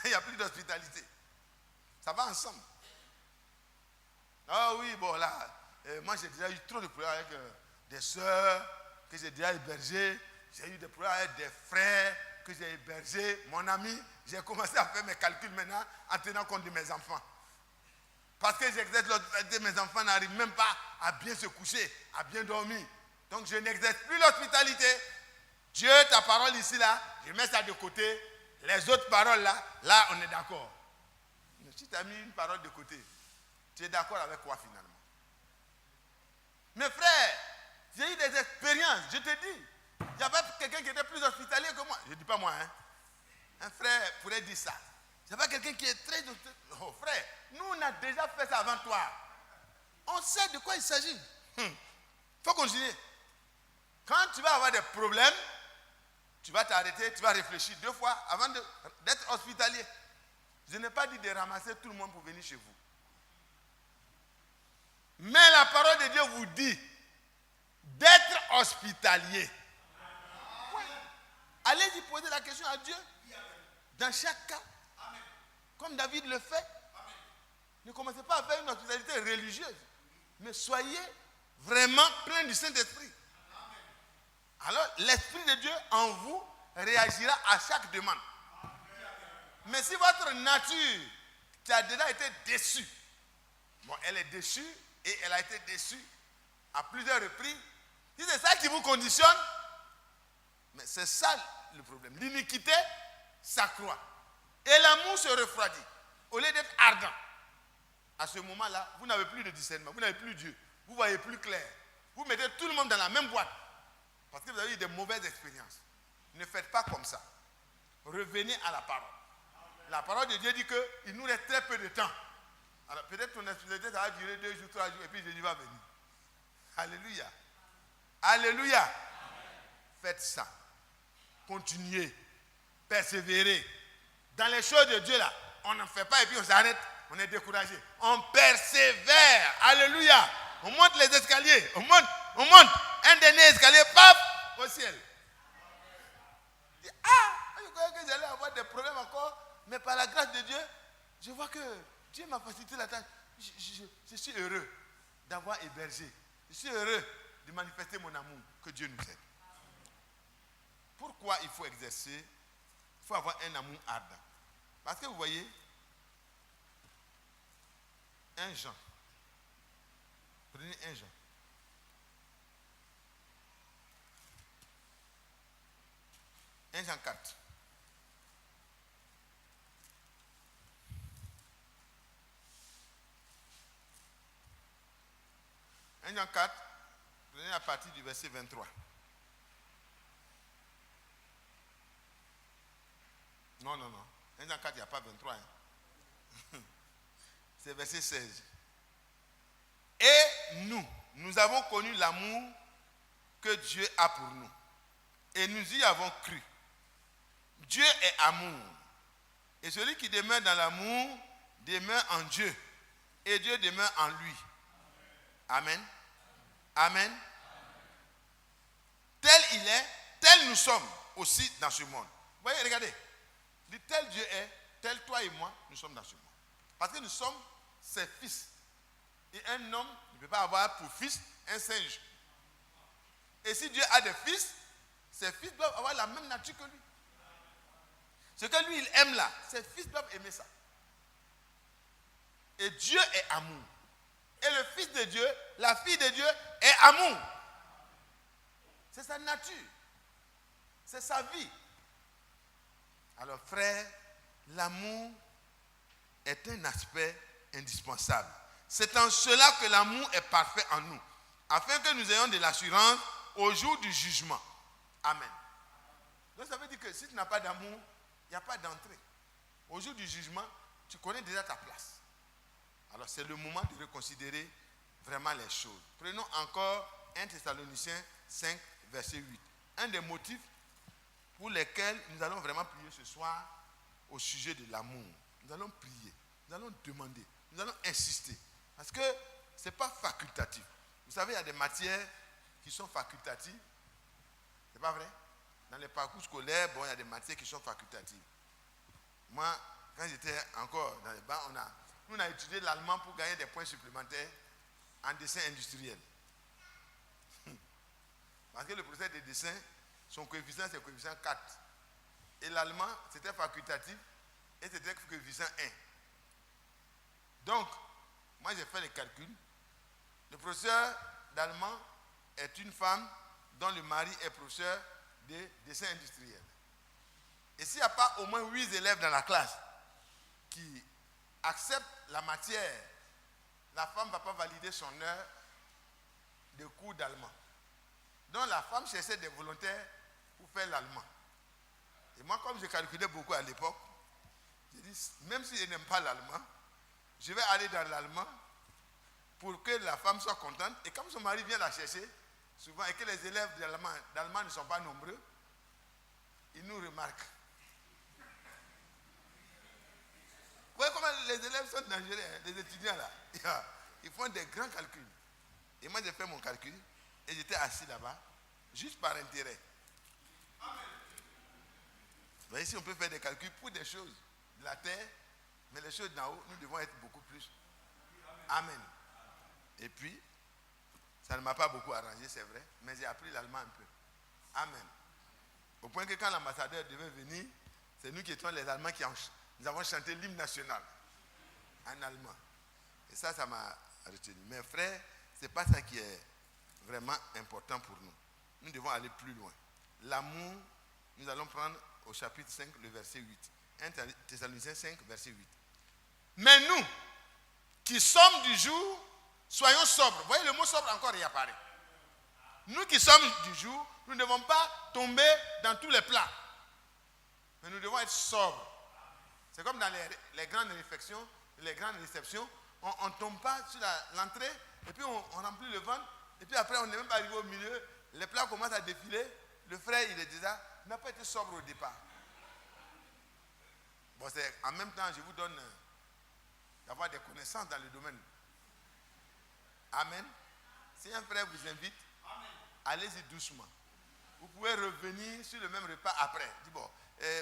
il n'y a plus d'hospitalité. Ça va ensemble. Ah oui, bon là, moi j'ai déjà eu trop de problèmes avec des soeurs que j'ai déjà hébergées. J'ai eu des problèmes avec des frères que j'ai hébergés. Mon ami, j'ai commencé à faire mes calculs maintenant en tenant compte de mes enfants. Parce que j'exerce l'hospitalité, mes enfants n'arrivent même pas à bien se coucher, à bien dormir. Donc je n'exerce plus l'hospitalité. Dieu, ta parole ici, là, je mets ça de côté. Les autres paroles, là on est d'accord. Mais si tu as mis une parole de côté, tu es d'accord avec quoi finalement? Mes frères, j'ai eu des expériences, je te dis. Il n'y a pas quelqu'un qui était plus hospitalier que moi. Je ne dis pas moi, hein. Un frère pourrait dire ça. Il n'y a pas quelqu'un qui est très... Oh frère, nous on a déjà fait ça avant toi. On sait de quoi il s'agit. Il faut continuer. Quand tu vas avoir des problèmes, tu vas t'arrêter, tu vas réfléchir 2 fois avant d'être hospitalier. Je n'ai pas dit de ramasser tout le monde pour venir chez vous. Mais la parole de Dieu vous dit d'être hospitalier. Oui. Allez-y poser la question à Dieu. Dans chaque cas. Comme David le fait. Ne commencez pas à faire une hospitalité religieuse. Mais soyez vraiment plein du Saint-Esprit. Alors, l'Esprit de Dieu en vous réagira à chaque demande. Mais si votre nature, tu as déjà été déçu. Bon, elle est déçue et elle a été déçue à plusieurs reprises. Si c'est ça qui vous conditionne, mais c'est ça le problème. L'iniquité s'accroît. Et l'amour se refroidit. Au lieu d'être ardent, à ce moment-là, vous n'avez plus de discernement, vous n'avez plus Dieu. Vous voyez plus clair. Vous mettez tout le monde dans la même boîte. Parce que vous avez eu des mauvaises expériences. Ne faites pas comme ça. Revenez à la parole. La parole de Dieu dit qu'il nous reste très peu de temps. Alors peut-être ton hospitalité, ça va durer 2 jours, 3 jours, et puis Jésus va venir. Alléluia. Alléluia. Amen. Faites ça. Continuez. Persévérez. Dans les choses de Dieu là, on n'en fait pas et puis on s'arrête. On est découragé. On persévère. Alléluia. On monte les escaliers. On monte. Un dernier escalier, paf, au ciel. Je croyais que j'allais avoir des problèmes encore, mais par la grâce de Dieu, je vois que Dieu m'a facilité la tâche. Je suis heureux d'avoir hébergé. Je suis heureux de manifester mon amour. Que Dieu nous aide. Pourquoi il faut exercer? Il faut avoir un amour ardent. Parce que vous voyez, 1 Jean. Prenez 1 Jean. 1 Jean 4. Jean 4, prenez à partir du verset 23. Non. 1 Jean 4, il n'y a pas 23. Hein. C'est verset 16. Et nous avons connu l'amour que Dieu a pour nous. Et nous y avons cru. Dieu est amour. Et celui qui demeure dans l'amour demeure en Dieu. Et Dieu demeure en lui. Amen. Amen. Tel il est, tel nous sommes aussi dans ce monde. Vous voyez, regardez. Tel Dieu est, tel toi et moi, nous sommes dans ce monde. Parce que nous sommes ses fils. Et un homme ne peut pas avoir pour fils un singe. Et si Dieu a des fils, ses fils doivent avoir la même nature que lui. Ce que lui, il aime là, ses fils doivent aimer ça. Et Dieu est amour. Et le fils de Dieu, la fille de Dieu est amour. C'est sa nature. C'est sa vie. Alors frère, l'amour est un aspect indispensable. C'est en cela que l'amour est parfait en nous, afin que nous ayons de l'assurance au jour du jugement. Amen. Donc ça veut dire que si tu n'as pas d'amour, il n'y a pas d'entrée. Au jour du jugement, tu connais déjà ta place. Alors c'est le moment de reconsidérer vraiment les choses. Prenons encore 1 Thessaloniciens 5, verset 8. Un des motifs pour lesquels nous allons vraiment prier ce soir au sujet de l'amour. Nous allons prier, nous allons demander, nous allons insister. Parce que ce n'est pas facultatif. Vous savez, il y a des matières qui sont facultatives. Ce n'est pas vrai? Dans les parcours scolaires, il y a des matières qui sont facultatives. Moi, quand j'étais encore dans les bancs, on a étudié l'allemand pour gagner des points supplémentaires en dessin industriel. Parce que le procès de dessin, son coefficient, c'est coefficient 4. Et l'allemand, c'était facultatif et c'était coefficient 1. Donc, moi j'ai fait les calculs. Le professeur d'allemand est une femme dont le mari est professeur de dessin industriel. Et s'il n'y a pas au moins 8 élèves dans la classe qui acceptent la matière, la femme ne va pas valider son heure de cours d'allemand. Donc la femme cherchait des volontaires pour faire l'allemand. Et moi, comme je calculais beaucoup à l'époque, j'ai dit, même si je n'aime pas l'allemand, je vais aller dans l'allemand pour que la femme soit contente. Et comme son mari vient la chercher, souvent, et que les élèves d'allemand ne sont pas nombreux, ils nous remarquent. Vous voyez comment les élèves sont dangereux, hein, les étudiants là. Ils font des grands calculs. Et moi, j'ai fait mon calcul et j'étais assis là-bas, juste par intérêt. Vous voyez, si on peut faire des calculs pour des choses de la terre, mais les choses d'en haut, nous devons être beaucoup plus. Amen. Et puis, ça ne m'a pas beaucoup arrangé, c'est vrai, mais j'ai appris l'allemand un peu. Amen. Au point que quand l'ambassadeur devait venir, c'est nous qui étions les Allemands nous avons chanté l'hymne national en allemand. Et ça m'a retenu. Mais frère, ce n'est pas ça qui est vraiment important pour nous. Nous devons aller plus loin. L'amour, nous allons prendre au chapitre 5, le verset 8. 1 Thessaloniciens 5, verset 8. Mais nous, qui sommes du jour, soyons sobres. Vous voyez, le mot sobre encore réapparaît. Nous qui sommes du jour, nous ne devons pas tomber dans tous les plats. Mais nous devons être sobres. C'est comme dans les grandes réflexions, les grandes réceptions. On ne tombe pas sur l'entrée, et puis on remplit le ventre, et puis après on n'est même pas arrivé au milieu, les plats commencent à défiler, le frère il est déjà, n'a pas été sobre au départ. Bon, en même temps, je vous donne d'avoir des connaissances dans le domaine. Amen. Si un frère vous invite, allez-y doucement. Vous pouvez revenir sur le même repas après. Dis bon,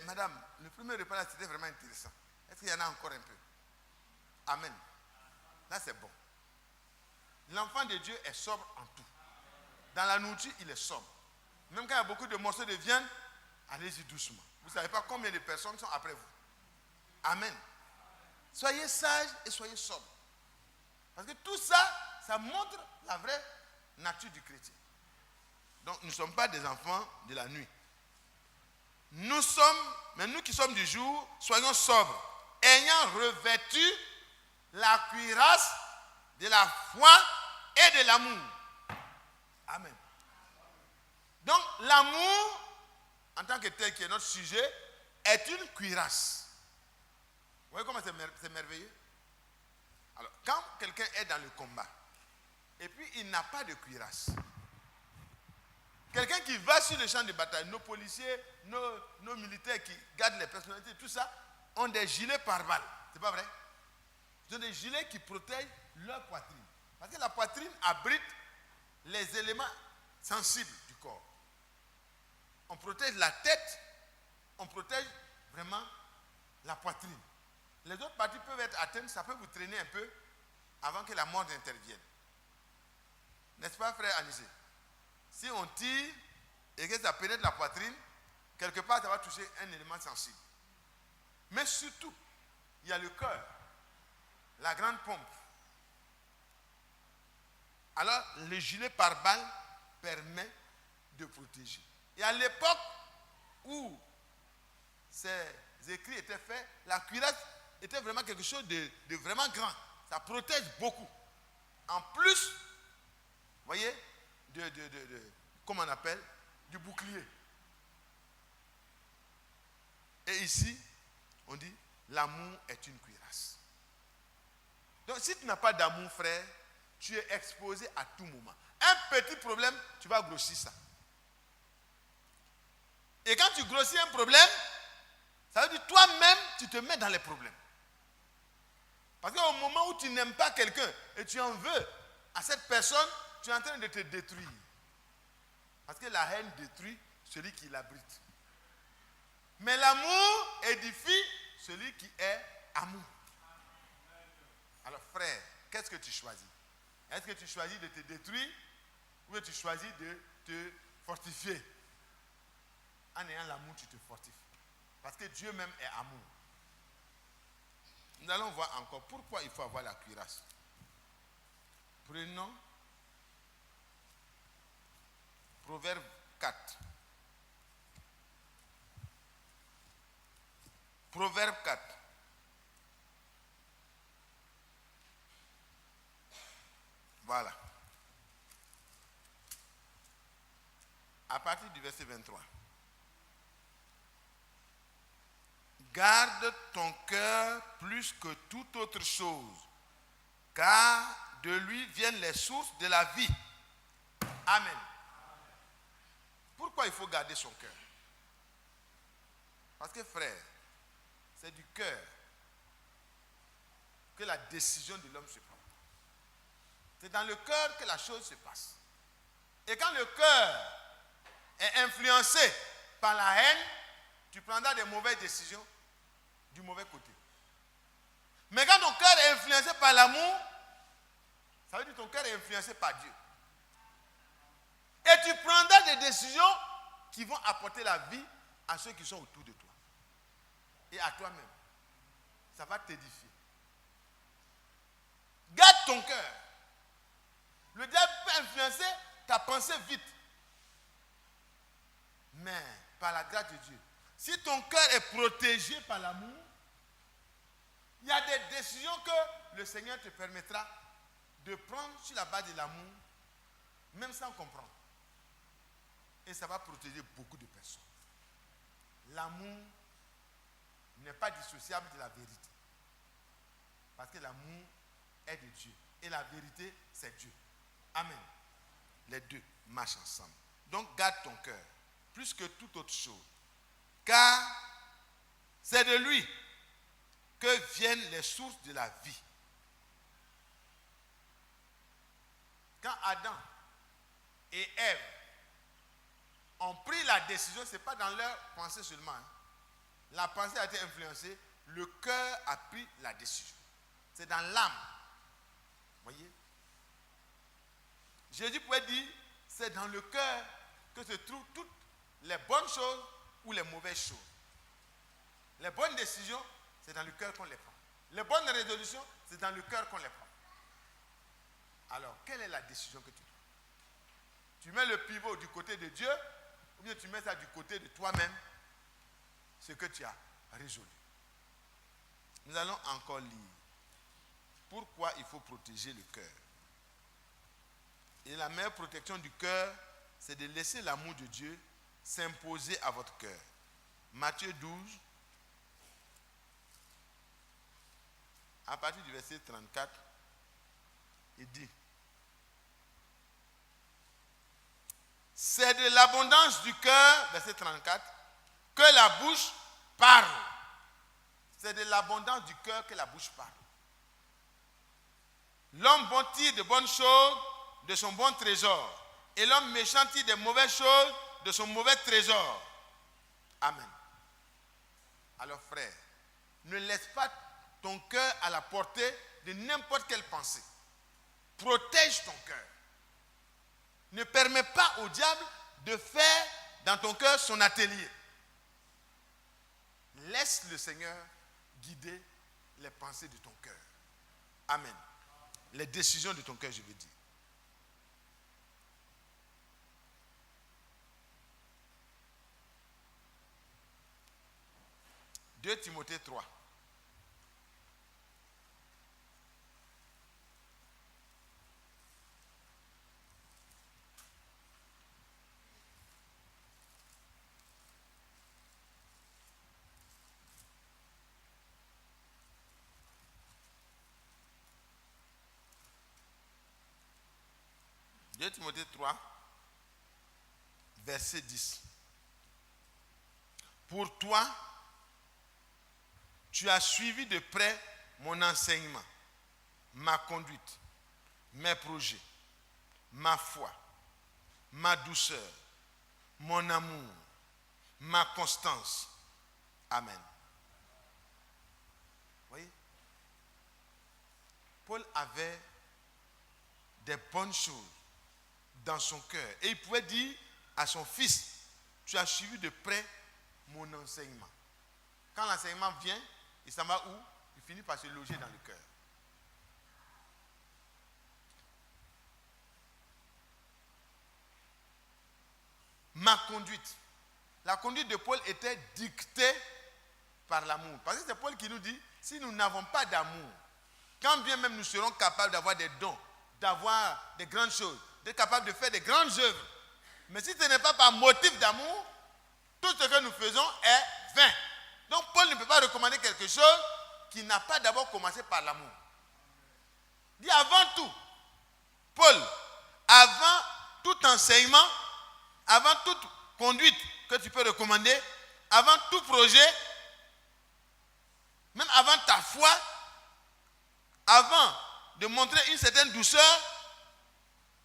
madame, le premier repas là c'était vraiment intéressant. Est-ce qu'il y en a encore un peu? Amen. Là c'est bon. L'enfant de Dieu est sobre en tout. Dans la nourriture, il est sobre. Même quand il y a beaucoup de morceaux de viande, allez-y doucement. Vous ne savez pas combien de personnes sont après vous. Amen. Soyez sages et soyez sobres. Parce que tout ça, ça montre la vraie nature du chrétien. Donc nous ne sommes pas des enfants de la nuit. Mais nous qui sommes du jour, soyons sobres, ayant revêtu la cuirasse de la foi et de l'amour. Amen. Donc l'amour, en tant que tel qui est notre sujet, est une cuirasse. Vous voyez comment c'est merveilleux? Alors, quand quelqu'un est dans le combat, et puis il n'a pas de cuirasse, quelqu'un qui va sur le champ de bataille, nos policiers, nos militaires qui gardent les personnalités, tout ça, ont des gilets pare-balles. C'est pas vrai? Ils ont des gilets qui protègent leur poitrine. Parce que la poitrine abrite les éléments sensibles du corps. On protège la tête, on protège vraiment la poitrine. Les autres parties peuvent être atteintes, ça peut vous traîner un peu avant que la mort intervienne. N'est-ce pas, frère Anissé? Si on tire et que ça pénètre la poitrine, quelque part, ça va toucher un élément sensible. Mais surtout, il y a le cœur, la grande pompe. Alors, le gilet pare-balles permet de protéger. Et à l'époque où ces écrits étaient faits, la cuirasse était vraiment quelque chose de vraiment grand. Ça protège beaucoup. En plus, vous voyez, comment on appelle, du bouclier. Et ici, on dit, l'amour est une cuirasse. Donc, si tu n'as pas d'amour, frère, tu es exposé à tout moment. Un petit problème, tu vas grossir ça. Et quand tu grossis un problème, ça veut dire toi-même, tu te mets dans les problèmes. Parce qu'au moment où tu n'aimes pas quelqu'un et tu en veux à cette personne, tu es en train de te détruire. Parce que la haine détruit celui qui l'abrite. Mais l'amour édifie celui qui est amour. Alors frère, qu'est-ce que tu choisis? Est-ce que tu choisis de te détruire ou tu choisis de te fortifier? En ayant l'amour, tu te fortifies. Parce que Dieu même est amour. Nous allons voir encore pourquoi il faut avoir la cuirasse. Prenons Proverbe 4. Proverbe 4. Voilà. À partir du verset 23. Garde ton cœur plus que toute autre chose, car de lui viennent les sources de la vie. Amen. Pourquoi il faut garder son cœur? Parce que frère, c'est du cœur que la décision de l'homme se prend. C'est dans le cœur que la chose se passe. Et quand le cœur est influencé par la haine, tu prendras des mauvaises décisions du mauvais côté. Mais quand ton cœur est influencé par l'amour, ça veut dire que ton cœur est influencé par Dieu. Et tu prendras des décisions qui vont apporter la vie à ceux qui sont autour de toi. Et à toi-même. Ça va t'édifier. Garde ton cœur. Le diable peut influencer ta pensée vite. Mais par la grâce de Dieu, si ton cœur est protégé par l'amour, il y a des décisions que le Seigneur te permettra de prendre sur la base de l'amour, même sans comprendre. Et ça va protéger beaucoup de personnes. L'amour n'est pas dissociable de la vérité. Parce que l'amour est de Dieu. Et la vérité, c'est Dieu. Amen. Les deux marchent ensemble. Donc garde ton cœur, plus que toute autre chose. Car c'est de lui que viennent les sources de la vie. Quand Adam et Ève ont pris la décision, ce n'est pas dans leur pensée seulement. Hein. La pensée a été influencée, le cœur a pris la décision. C'est dans l'âme. Vous voyez? Jésus pouvait dire, c'est dans le cœur que se trouvent toutes les bonnes choses ou les mauvaises choses. Les bonnes décisions, c'est dans le cœur qu'on les prend. Les bonnes résolutions, c'est dans le cœur qu'on les prend. Alors, quelle est la décision que tu prends? Tu mets le pivot du côté de Dieu, ou bien tu mets ça du côté de toi-même, ce que tu as résolu. Nous allons encore lire. Pourquoi il faut protéger le cœur? Et la meilleure protection du cœur, c'est de laisser l'amour de Dieu s'imposer à votre cœur. Matthieu 12. à partir du verset 34, il dit, c'est de l'abondance du cœur, verset 34, que la bouche parle. C'est de l'abondance du cœur que la bouche parle. L'homme bon tire de bonnes choses de son bon trésor, et l'homme méchant tire de mauvaises choses de son mauvais trésor. Amen. Alors frère, ne laisse pas ton cœur à la portée de n'importe quelle pensée. Protège ton cœur. Ne permets pas au diable de faire dans ton cœur son atelier. Laisse le Seigneur guider les pensées de ton cœur. Amen. Les décisions de ton cœur, je veux dire. « 2 Timothée 3. « 2 Timothée 3, verset 10. Pour toi, tu as suivi de près mon enseignement, ma conduite, mes projets, ma foi, ma douceur, mon amour, ma constance. Amen. » Vous voyez? Paul avait des bonnes choses dans son cœur. Et il pouvait dire à son fils, tu as suivi de près mon enseignement. Quand l'enseignement vient, il s'en va où? Il finit par se loger dans le cœur. Ma conduite. La conduite de Paul était dictée par l'amour. Parce que c'est Paul qui nous dit, si nous n'avons pas d'amour, quand bien même nous serons capables d'avoir des dons, d'avoir des grandes choses, d'être capables de faire des grandes œuvres, mais si ce n'est pas par motif d'amour, tout ce que nous faisons est vain. Donc Paul ne peut pas recommander quelque chose qui n'a pas d'abord commencé par l'amour. Il dit avant tout, Paul, avant tout enseignement, avant toute conduite que tu peux recommander, avant tout projet, même avant ta foi, avant de montrer une certaine douceur,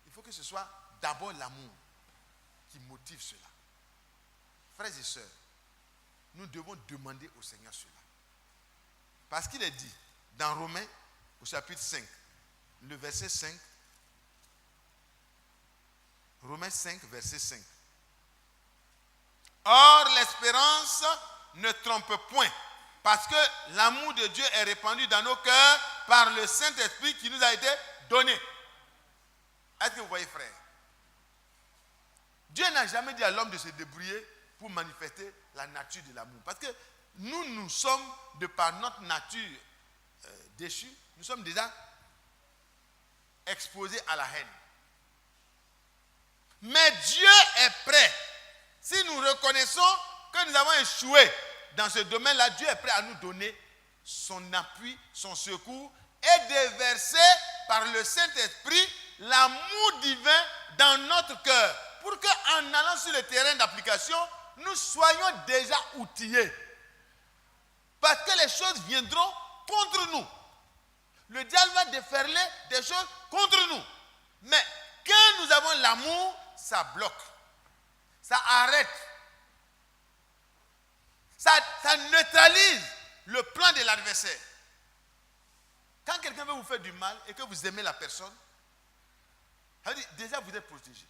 il faut que ce soit d'abord l'amour qui motive cela. Frères et sœurs, nous devons demander au Seigneur cela. Parce qu'il est dit dans Romains au chapitre 5, le verset 5, Romains 5, verset 5. Or, l'espérance ne trompe point, parce que l'amour de Dieu est répandu dans nos cœurs par le Saint-Esprit qui nous a été donné. Est-ce que vous voyez, frère? Dieu n'a jamais dit à l'homme de se débrouiller pour manifester la nature de l'amour. Parce que nous sommes, de par notre nature déchue, nous sommes déjà exposés à la haine. Mais Dieu est prêt. Si nous reconnaissons que nous avons échoué dans ce domaine-là, Dieu est prêt à nous donner son appui, son secours et déverser par le Saint-Esprit l'amour divin dans notre cœur pour qu'en allant sur le terrain d'application, nous soyons déjà outillés. Parce que les choses viendront contre nous. Le diable va déferler des choses contre nous. Mais quand nous avons l'amour, ça bloque. Ça arrête. Ça neutralise le plan de l'adversaire. Quand quelqu'un veut vous faire du mal et que vous aimez la personne, ça veut dire, déjà vous êtes protégé.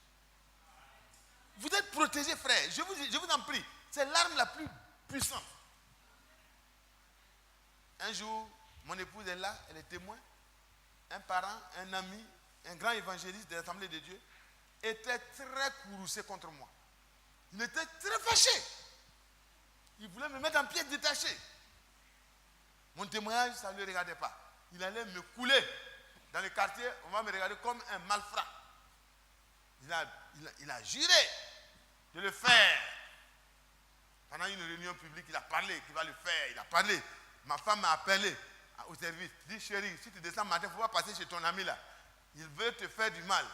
Vous êtes protégé, frère. Je vous en prie. C'est l'arme la plus puissante. Un jour, mon épouse est là, elle est témoin. Un parent, un ami, un grand évangéliste de l'Assemblée de Dieu était très courroucé contre moi. Il était très fâché. Il voulait me mettre en pièce détachée. Mon témoignage, ça ne le regardait pas. Il allait me couler. Dans le quartier, on va me regarder comme un malfrat. Il a juré de le faire. Pendant une réunion publique, il a parlé qu'il va le faire. Il a parlé. Ma femme m'a appelé au service. Dis chérie, si tu descends matin, il ne faut pas passer chez ton ami là. Il veut te faire du mal.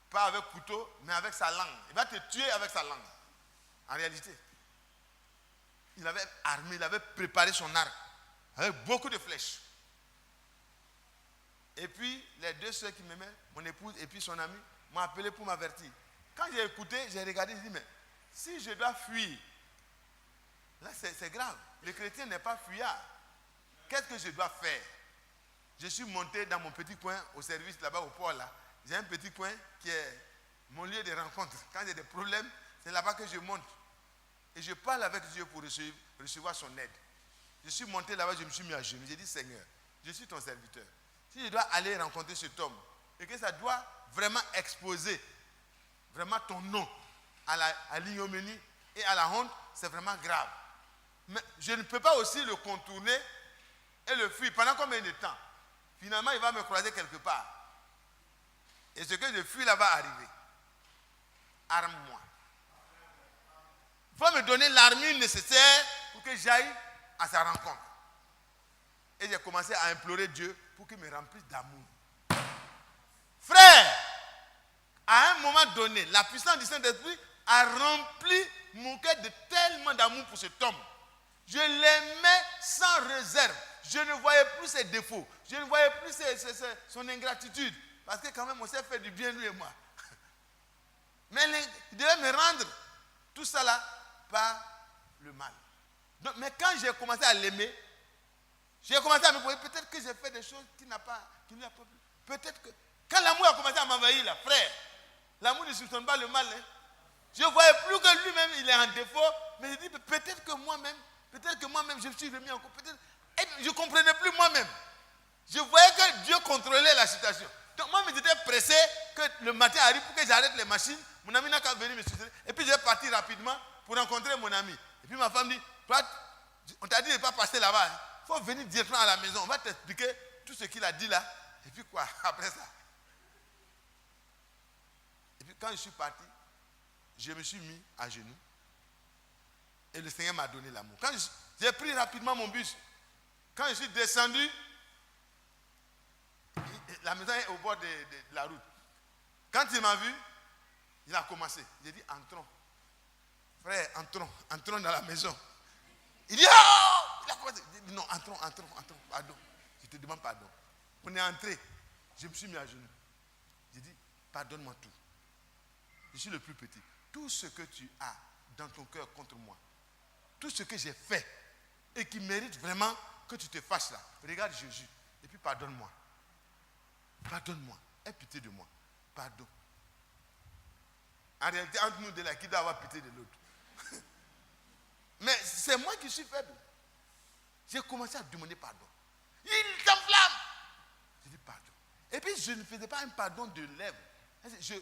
Pas avec couteau, mais avec sa langue. Il va te tuer avec sa langue. En réalité. Il avait armé, il avait préparé son arc. Avec beaucoup de flèches. Et puis, les deux soeurs qui m'aimaient, mon épouse et puis son ami, m'ont appelé pour m'avertir. Quand j'ai écouté, j'ai regardé, j'ai dit, mais si je dois fuir, là c'est grave. Le chrétien n'est pas fuyard. Qu'est-ce que je dois faire? Je suis monté dans mon petit coin au service là-bas au port là. J'ai un petit coin qui est mon lieu de rencontre. Quand j'ai des problèmes, c'est là-bas que je monte. Et je parle avec Dieu pour recevoir son aide. Je suis monté là-bas, je me suis mis à genoux. J'ai dit, Seigneur, je suis ton serviteur. Si je dois aller rencontrer cet homme et que ça doit vraiment exposer vraiment ton nom à l'ignominie et à la honte, c'est vraiment grave. Mais je ne peux pas aussi le contourner et le fuir. Pendant combien de temps? Finalement, il va me croiser quelque part. Et ce que je fuis là va arriver. Arme-moi. Il faut me donner l'armure nécessaire pour que j'aille à sa rencontre. Et j'ai commencé à implorer Dieu pour qu'il me remplisse d'amour. Frère, à un moment donné, la puissance du Saint-Esprit a rempli mon cœur de tellement d'amour pour cet homme. Je l'aimais sans réserve. Je ne voyais plus ses défauts. Je ne voyais plus son ingratitude. Parce que quand même, on s'est fait du bien, lui et moi. Mais il devait me rendre tout ça là par le mal. Donc, mais quand j'ai commencé à l'aimer, j'ai commencé à me poser, peut-être que j'ai fait des choses qui ne lui a pas plu. Peut-être que, quand l'amour a commencé à m'envahir là, frère, l'amour ne soupçonne pas le mal. Hein. Je ne voyais plus que lui-même, il est en défaut, mais je dis, peut-être que moi-même, je me suis remis en cause. Et je ne comprenais plus moi-même. Je voyais que Dieu contrôlait la situation. Donc moi, j'étais pressé que le matin arrive pour que j'arrête les machines. Mon ami n'a qu'à venir me soutenir. Et puis je vais partir rapidement pour rencontrer mon ami. Et puis ma femme dit, toi, on t'a dit de ne pas passer là-bas. Il faut venir directement à la maison. On va t'expliquer tout ce qu'il a dit là. Et puis quoi, après ça. Et puis quand je suis parti, je me suis mis à genoux. Et le Seigneur m'a donné l'amour. Quand j'ai pris rapidement mon bus, quand je suis descendu, la maison est au bord de la route. Quand il m'a vu, il a commencé. J'ai dit, entrons. Frère, entrons dans la maison. Il dit, oh! Il a commencé. J'ai dit, non, entrons, pardon. Je te demande pardon. On est entré. Je me suis mis à genoux. J'ai dit, pardonne-moi tout. Je suis le plus petit. Tout ce que tu as dans ton cœur contre moi, tout ce que j'ai fait et qui mérite vraiment que tu te fâches là, regarde Jésus et puis pardonne-moi. Pardonne-moi. Aie pitié de moi. Pardon. En réalité, entre nous deux là, qui doit avoir pitié de l'autre? Mais c'est moi qui suis faible. J'ai commencé à demander pardon. Il s'enflamme. J'ai dit pardon. Et puis je ne faisais pas un pardon de lèvres.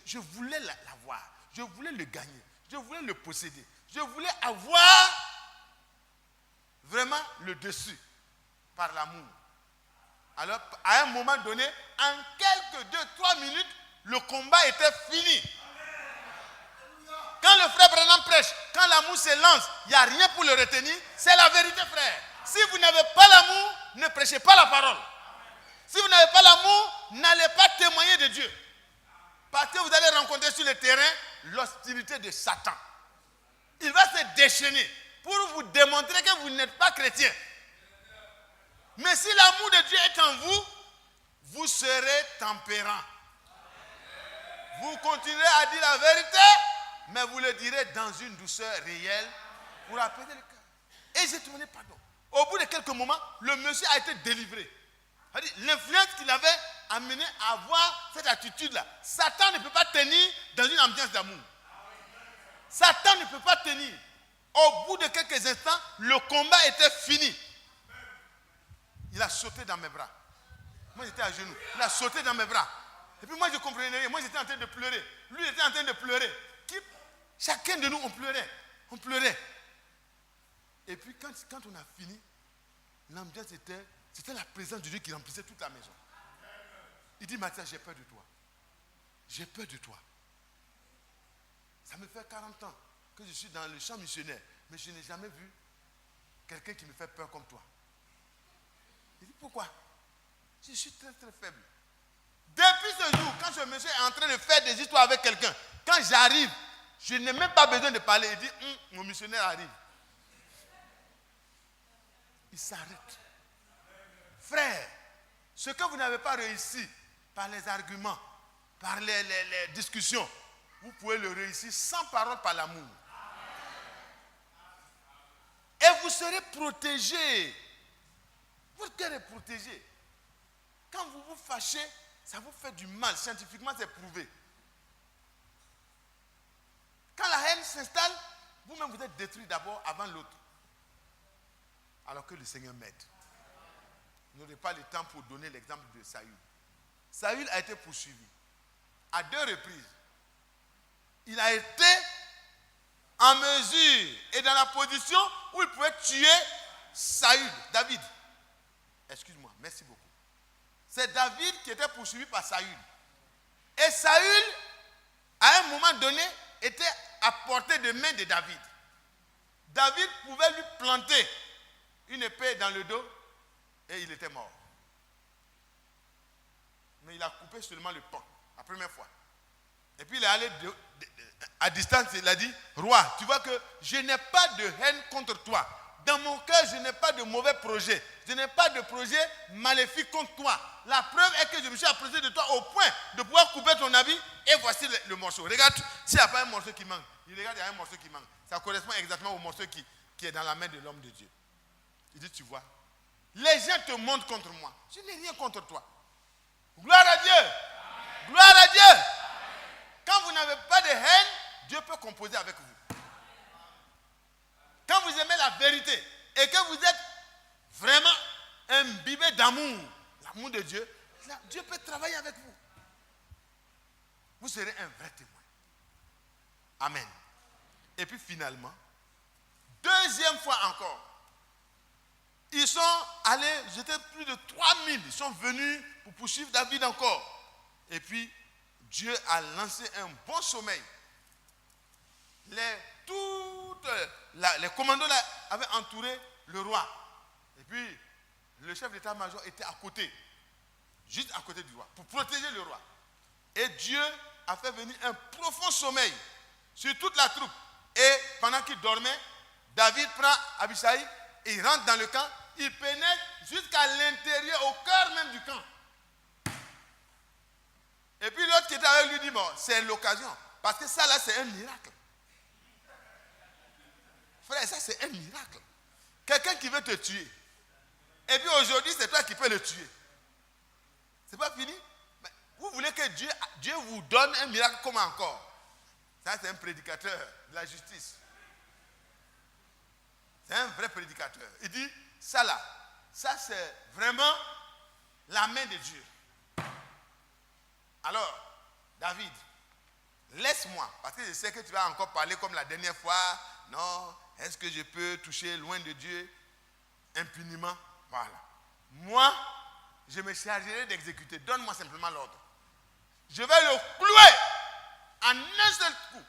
Je voulais l'avoir. Je voulais le gagner. Je voulais le posséder. Je voulais avoir vraiment le dessus par l'amour. Alors, à un moment donné, en quelques 2-3 minutes, le combat était fini. Quand le frère Branham prêche, quand l'amour se lance, il n'y a rien pour le retenir. C'est la vérité, frère. Si vous n'avez pas l'amour, ne prêchez pas la parole. Si vous n'avez pas l'amour, n'allez pas témoigner de Dieu. Parce que vous allez rencontrer sur le terrain l'hostilité de Satan. Il va se déchaîner pour vous démontrer que vous n'êtes pas chrétien. Mais si l'amour de Dieu est en vous, vous serez tempérant. Vous continuerez à dire la vérité, mais vous le direz dans une douceur réelle pour apaiser le cœur. Et j'ai demandé pardon. Au bout de quelques moments, le monsieur a été délivré. L'influence qu'il avait amené à avoir cette attitude-là. Satan ne peut pas tenir dans une ambiance d'amour. Satan ne peut pas tenir. Au bout de quelques instants, le combat était fini. Il a sauté dans mes bras. Moi, j'étais à genoux. Il a sauté dans mes bras. Et puis moi, je ne comprenais rien. Moi, j'étais en train de pleurer. Lui était en train de pleurer. Chacun de nous, on pleurait. On pleurait. Et puis, quand on a fini, l'ambiance c'était la présence de Dieu qui remplissait toute la maison. Il dit, Mathias, j'ai peur de toi. J'ai peur de toi. Ça me fait 40 ans que je suis dans le champ missionnaire, mais je n'ai jamais vu quelqu'un qui me fait peur comme toi. Il dit, pourquoi? Je suis très très faible. Depuis ce jour, quand ce monsieur est en train de faire des histoires avec quelqu'un, quand j'arrive, je n'ai même pas besoin de parler. Il dit, mon missionnaire arrive. Il s'arrête. Frère, ce que vous n'avez pas réussi par les arguments, par les discussions, vous pouvez le réussir sans parole, par l'amour. Et vous serez protégé. Votre cœur est protégé. Quand vous vous fâchez, ça vous fait du mal. Scientifiquement, c'est prouvé. Quand la haine s'installe, vous-même vous êtes détruit d'abord avant l'autre. Alors que le Seigneur m'aide. Vous n'aurez pas le temps pour donner l'exemple de Saül. Saül a été poursuivi à 2 reprises. Il a été en mesure et dans la position où il pouvait tuer Saül, David. Excuse-moi, merci beaucoup. C'est David qui était poursuivi par Saül. Et Saül, à un moment donné, était à portée de main de David. David pouvait lui planter une épée dans le dos et il était mort. Mais il a coupé seulement le pan, la première fois. Et puis il est allé à distance, il a dit, roi, tu vois que je n'ai pas de haine contre toi. Dans mon cœur, je n'ai pas de mauvais projet. Je n'ai pas de projet maléfique contre toi. La preuve est que je me suis approché de toi au point de pouvoir couper ton habit et voici le morceau. Regarde, s'il n'y a pas un morceau qui manque, il regarde, il y a un morceau qui manque. Ça correspond exactement au morceau qui est dans la main de l'homme de Dieu. Il dit, tu vois, les gens te montent contre moi. Je n'ai rien contre toi. Gloire à Dieu. Amen. Gloire à Dieu. Amen. Quand vous n'avez pas de haine, Dieu peut composer avec vous. Quand vous aimez la vérité et que vous êtes vraiment imbibé d'amour, l'amour de Dieu, Dieu peut travailler avec vous. Vous serez un vrai témoin. Amen. Et puis finalement, deuxième fois encore, ils sont allés, j'étais plus de 3000, ils sont venus pour poursuivre David encore. Et puis, Dieu a lancé un bon sommeil. Les commandos là avaient entouré le roi. Et puis, le chef d'état-major était à côté, juste à côté du roi, pour protéger le roi. Et Dieu a fait venir un profond sommeil sur toute la troupe. Et pendant qu'il dormait, David prend Abishai et il rentre dans le camp. Il pénètre jusqu'à l'intérieur, au cœur même du camp. Et puis l'autre qui était avec lui dit, bon, c'est l'occasion. Parce que ça là, c'est un miracle. Frère, ça c'est un miracle. Quelqu'un qui veut te tuer. Et puis aujourd'hui, c'est toi qui peux le tuer. C'est pas fini? Mais vous voulez que Dieu vous donne un miracle comme encore? Ça, c'est un prédicateur de la justice. C'est un vrai prédicateur. Il dit, ça là, ça c'est vraiment la main de Dieu. Alors, David, laisse-moi, parce que je sais que tu vas encore parler comme la dernière fois. Non, est-ce que je peux toucher loin de Dieu impuniment? Voilà. Moi, je me chargerai d'exécuter. Donne-moi simplement l'ordre. Je vais le clouer en un seul coup.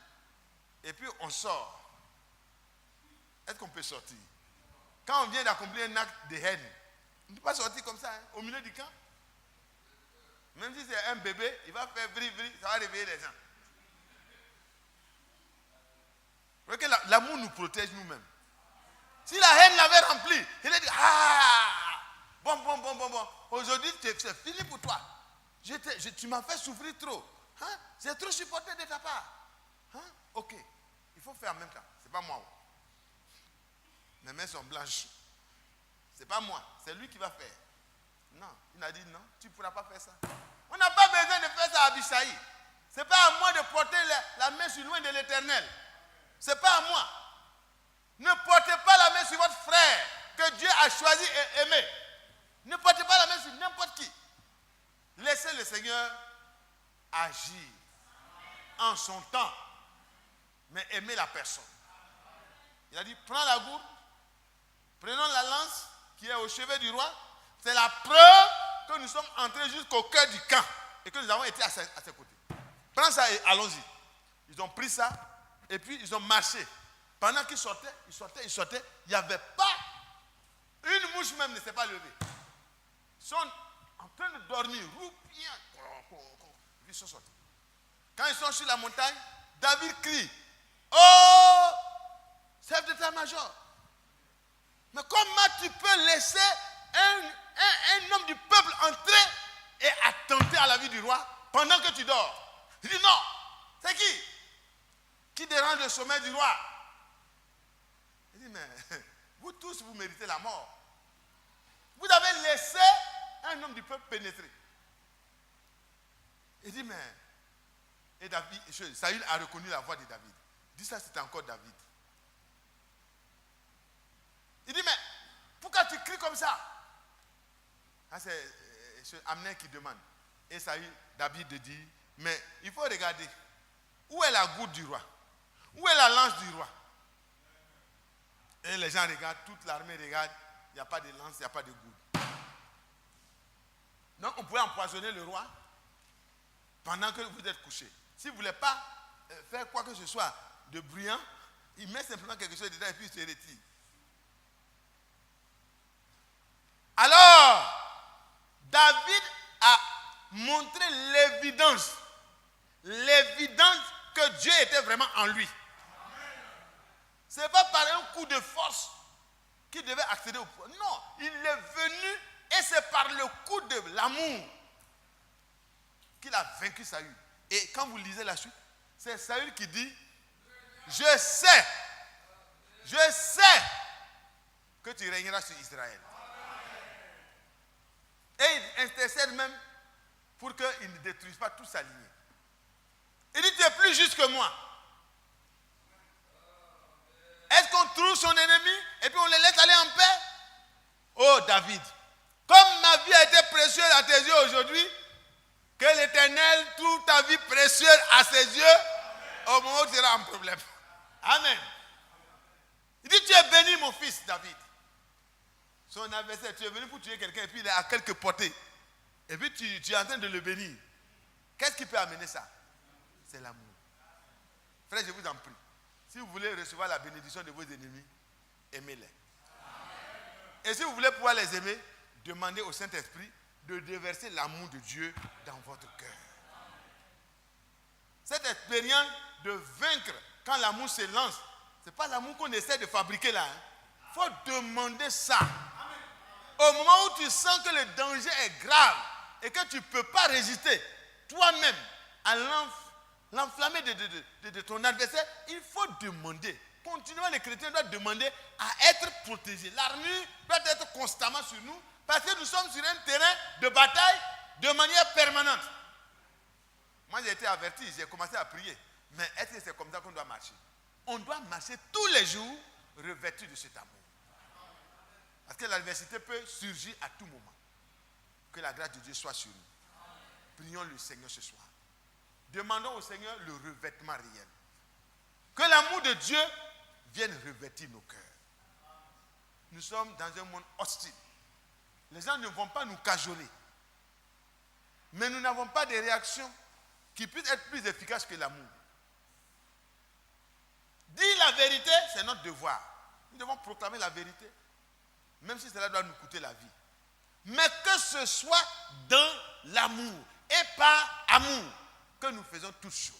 Et puis on sort. Est-ce qu'on peut sortir? Quand on vient d'accomplir un acte de haine, on ne peut pas sortir comme ça, hein, au milieu du camp. Même si c'est un bébé, il va faire vri-vri, ça va réveiller les gens. Vous voyez que l'amour nous protège nous-mêmes. Si la haine l'avait rempli, il a dit, bon. Aujourd'hui, c'est fini pour toi. Tu m'as fait souffrir trop. Hein? J'ai trop supporté de ta part. Hein? Ok, il faut faire en même temps. C'est pas moi. Mes mains sont blanches. C'est pas moi, c'est lui qui va faire. Non, il a dit non, tu ne pourras pas faire ça. On n'a pas besoin de faire ça à Abishai. Ce n'est pas à moi de porter la main sur loin de l'Éternel. Ce n'est pas à moi. Ne portez pas la main sur votre frère que Dieu a choisi et aimé. Ne portez pas la main sur n'importe qui. Laissez le Seigneur agir en son temps, mais aimez la personne. Il a dit, prends la gourde, prenons la lance qui est au chevet du roi. C'est la preuve que nous sommes entrés jusqu'au cœur du camp et que nous avons été à ses côtés. Prends ça et allons-y. Ils ont pris ça et puis ils ont marché. Pendant qu'ils sortaient, il n'y avait pas une mouche même ne s'est pas levée. sont en train de dormir, roupien. Ils sont sortis. Quand ils sont sur la montagne, David crie, oh, chef d'état-major, mais comment tu peux laisser un homme du peuple entrer et attenter à la vie du roi pendant que tu dors? Il dit non. C'est qui dérange le sommeil du roi? Il dit, mais vous tous, vous méritez la mort. Vous avez laissé un homme du peuple pénétrer. Il dit, mais... Et David, Saül a reconnu la voix de David. Il dit, ça c'est encore David. Il dit, mais pourquoi tu cries comme ça? Ah, c'est Amner qui demande. Et David dit, mais il faut regarder. Où est la goutte du roi? Où est la lance du roi? Et les gens regardent, toute l'armée regarde, il n'y a pas de lance, il n'y a pas de goutte. Donc on pouvait empoisonner le roi pendant que vous êtes couché. Si vous ne voulez pas faire quoi que ce soit de bruyant, il met simplement quelque chose dedans et puis il se retire. Alors, David a montré l'évidence que Dieu était vraiment en lui. Ce n'est pas par un coup de force qu'il devait accéder au pouvoir. Non, il est venu et c'est par le coup de l'amour qu'il a vaincu Saül. Et quand vous lisez la suite, c'est Saül qui dit, je sais que tu régneras sur Israël. Et il intercède même pour qu'il ne détruise pas toute sa lignée. Il dit, tu es plus juste que moi. Est-ce qu'on trouve son ennemi et puis on le laisse aller en paix? Oh David, comme ma vie a été précieuse à tes yeux aujourd'hui, que l'Éternel trouve ta vie précieuse à ses yeux au moment où tu seras en problème. Amen. Il dit, tu es béni mon fils David. Son adversaire, tu es venu pour tuer quelqu'un et puis il est à quelques portées. Et puis tu es en train de le bénir. Qu'est-ce qui peut amener ça? C'est l'amour. Frère, je vous en prie. Si vous voulez recevoir la bénédiction de vos ennemis, aimez-les. Et si vous voulez pouvoir les aimer, demandez au Saint-Esprit de déverser l'amour de Dieu dans votre cœur. Cette expérience de vaincre quand l'amour se lance, ce n'est pas l'amour qu'on essaie de fabriquer là. Il faut demander ça. Au moment où tu sens que le danger est grave et que tu ne peux pas résister toi-même à l'enflammer de ton adversaire, il faut demander. Continuellement, les chrétiens doivent demander à être protégés. L'armure doit être constamment sur nous parce que nous sommes sur un terrain de bataille de manière permanente. Moi, j'ai été averti, j'ai commencé à prier. Mais est-ce que c'est comme ça qu'on doit marcher? On doit marcher tous les jours revêtus de cet amour. Parce que l'adversité peut surgir à tout moment. Que la grâce de Dieu soit sur nous. Prions le Seigneur ce soir. Demandons au Seigneur le revêtement réel. Que l'amour de Dieu vienne revêtir nos cœurs. Nous sommes dans un monde hostile. Les gens ne vont pas nous cajoler. Mais nous n'avons pas de réactions qui puissent être plus efficaces que l'amour. Dire la vérité, c'est notre devoir. Nous devons proclamer la vérité, même si cela doit nous coûter la vie. Mais que ce soit dans l'amour et par amour que nous faisons toutes choses.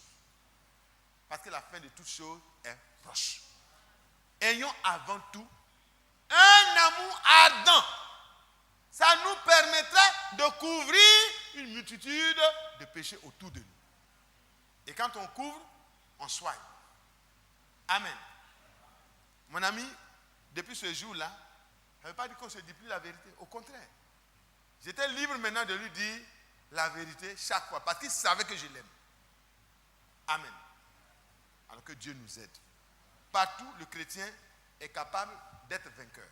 Parce que la fin de toutes choses est proche. Ayons avant tout un amour ardent. Ça nous permettra de couvrir une multitude de péchés autour de nous. Et quand on couvre, on soigne. Amen. Mon ami, depuis ce jour-là, ça ne veut pas dire qu'on ne se dit plus la vérité. Au contraire. J'étais libre maintenant de lui dire la vérité chaque fois. Parce qu'il savait que je l'aime. Amen. Alors que Dieu nous aide. Partout, le chrétien est capable d'être vainqueur.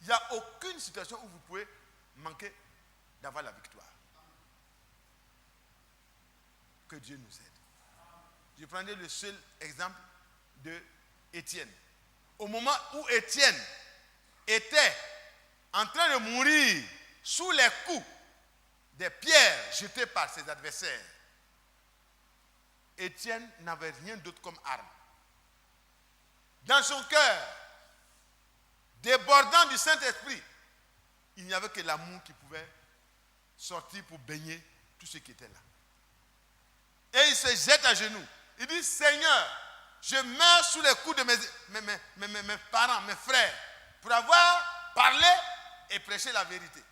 Il n'y a aucune situation où vous pouvez manquer d'avoir la victoire. Que Dieu nous aide. Je prendrai le seul exemple de Étienne. Au moment où Étienne était en train de mourir sous les coups des pierres jetées par ses adversaires, Étienne n'avait rien d'autre comme arme. Dans son cœur, débordant du Saint-Esprit, il n'y avait que l'amour qui pouvait sortir pour baigner tout ce qui était là. Et il se jette à genoux. Il dit, Seigneur, je meurs sous les coups de mes parents, mes frères, pour avoir parlé et prêché la vérité.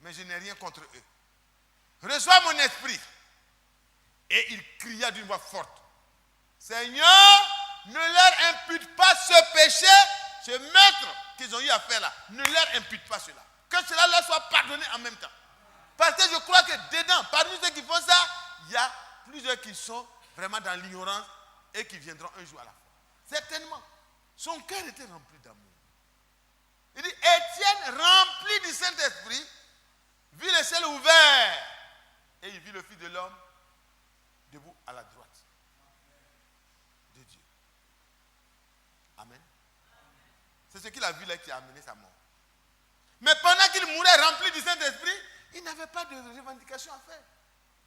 Mais je n'ai rien contre eux. Reçois mon esprit. Et il cria d'une voix forte, Seigneur, ne leur impute pas ce péché, ce meurtre qu'ils ont eu à faire là. Ne leur impute pas cela. Que cela leur soit pardonné en même temps. Parce que je crois que dedans, parmi ceux qui font ça, il y a plusieurs qui sont vraiment dans l'ignorance et qui viendront un jour à la fin. Certainement. Son cœur était rempli d'amour. Il dit, Étienne, rempli du Saint-Esprit, vit le ciel ouvert. Et il vit le Fils de l'homme debout à la droite de Dieu. Amen. C'est ce qu'il a vu là qui a amené sa mort. Mais pendant qu'il mourait rempli du Saint-Esprit, il n'avait pas de revendication à faire.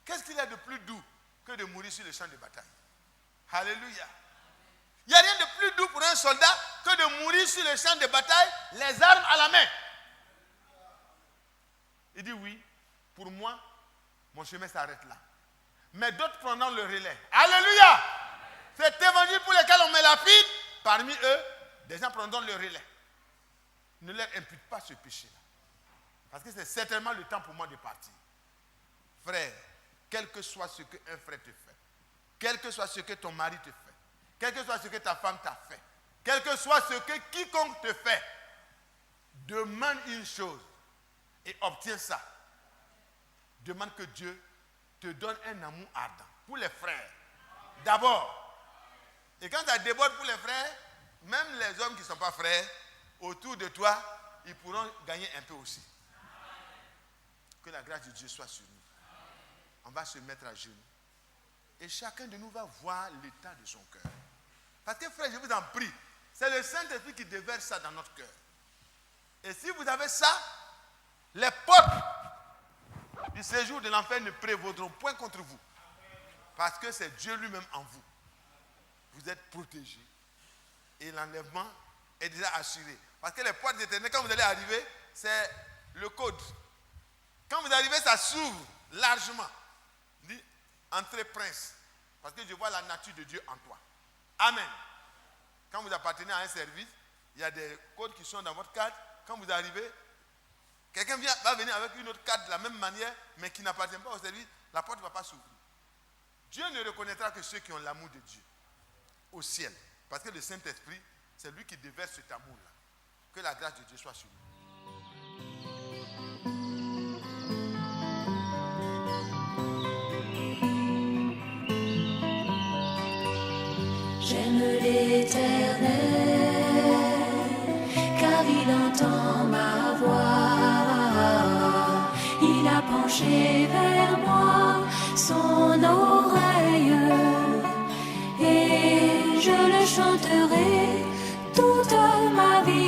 Qu'est-ce qu'il y a de plus doux que de mourir sur le champ de bataille? Alléluia. Il n'y a rien de plus doux pour un soldat que de mourir sur le champ de bataille, les armes à la main. Il dit oui, pour moi, mon chemin s'arrête là. Mais d'autres prendront le relais. Alléluia. Cet évangile pour lequel on met la pile, parmi eux, des gens prendront le relais. Ne leur impute pas ce péché-là. Parce que c'est certainement le temps pour moi de partir. Frère, quel que soit ce qu'un frère te fait, quel que soit ce que ton mari te fait, quel que soit ce que ta femme t'a fait, quel que soit ce que quiconque te fait, demande une chose et obtiens ça. Demande que Dieu te donne un amour ardent pour les frères. D'abord. Et quand ça déborde pour les frères, même les hommes qui ne sont pas frères, autour de toi, ils pourront gagner un peu aussi. Que la grâce de Dieu soit sur nous. On va se mettre à genoux. Et chacun de nous va voir l'état de son cœur. Parce que frère, je vous en prie, c'est le Saint-Esprit qui déverse ça dans notre cœur. Et si vous avez ça, les portes du séjour de l'enfer ne prévaudront point contre vous. Parce que c'est Dieu lui-même en vous. Vous êtes protégés. Et l'enlèvement est déjà assuré. Parce que les portes éternelles, quand vous allez arriver, c'est le code. Quand vous arrivez, ça s'ouvre largement. Dit, entrez prince. Parce que je vois la nature de Dieu en toi. Amen. Quand vous appartenez à un service, il y a des codes qui sont dans votre carte. Quand vous arrivez, quelqu'un va venir avec une autre carte de la même manière, mais qui n'appartient pas au service, la porte ne va pas s'ouvrir. Dieu ne reconnaîtra que ceux qui ont l'amour de Dieu au ciel. Parce que le Saint-Esprit, c'est lui qui déverse cet amour-là. Que la grâce de Dieu soit sur nous. J'aime l'Éternel, car il entend ma voix. Il a penché vers moi son oreille, et je le chanterai toute ma vie.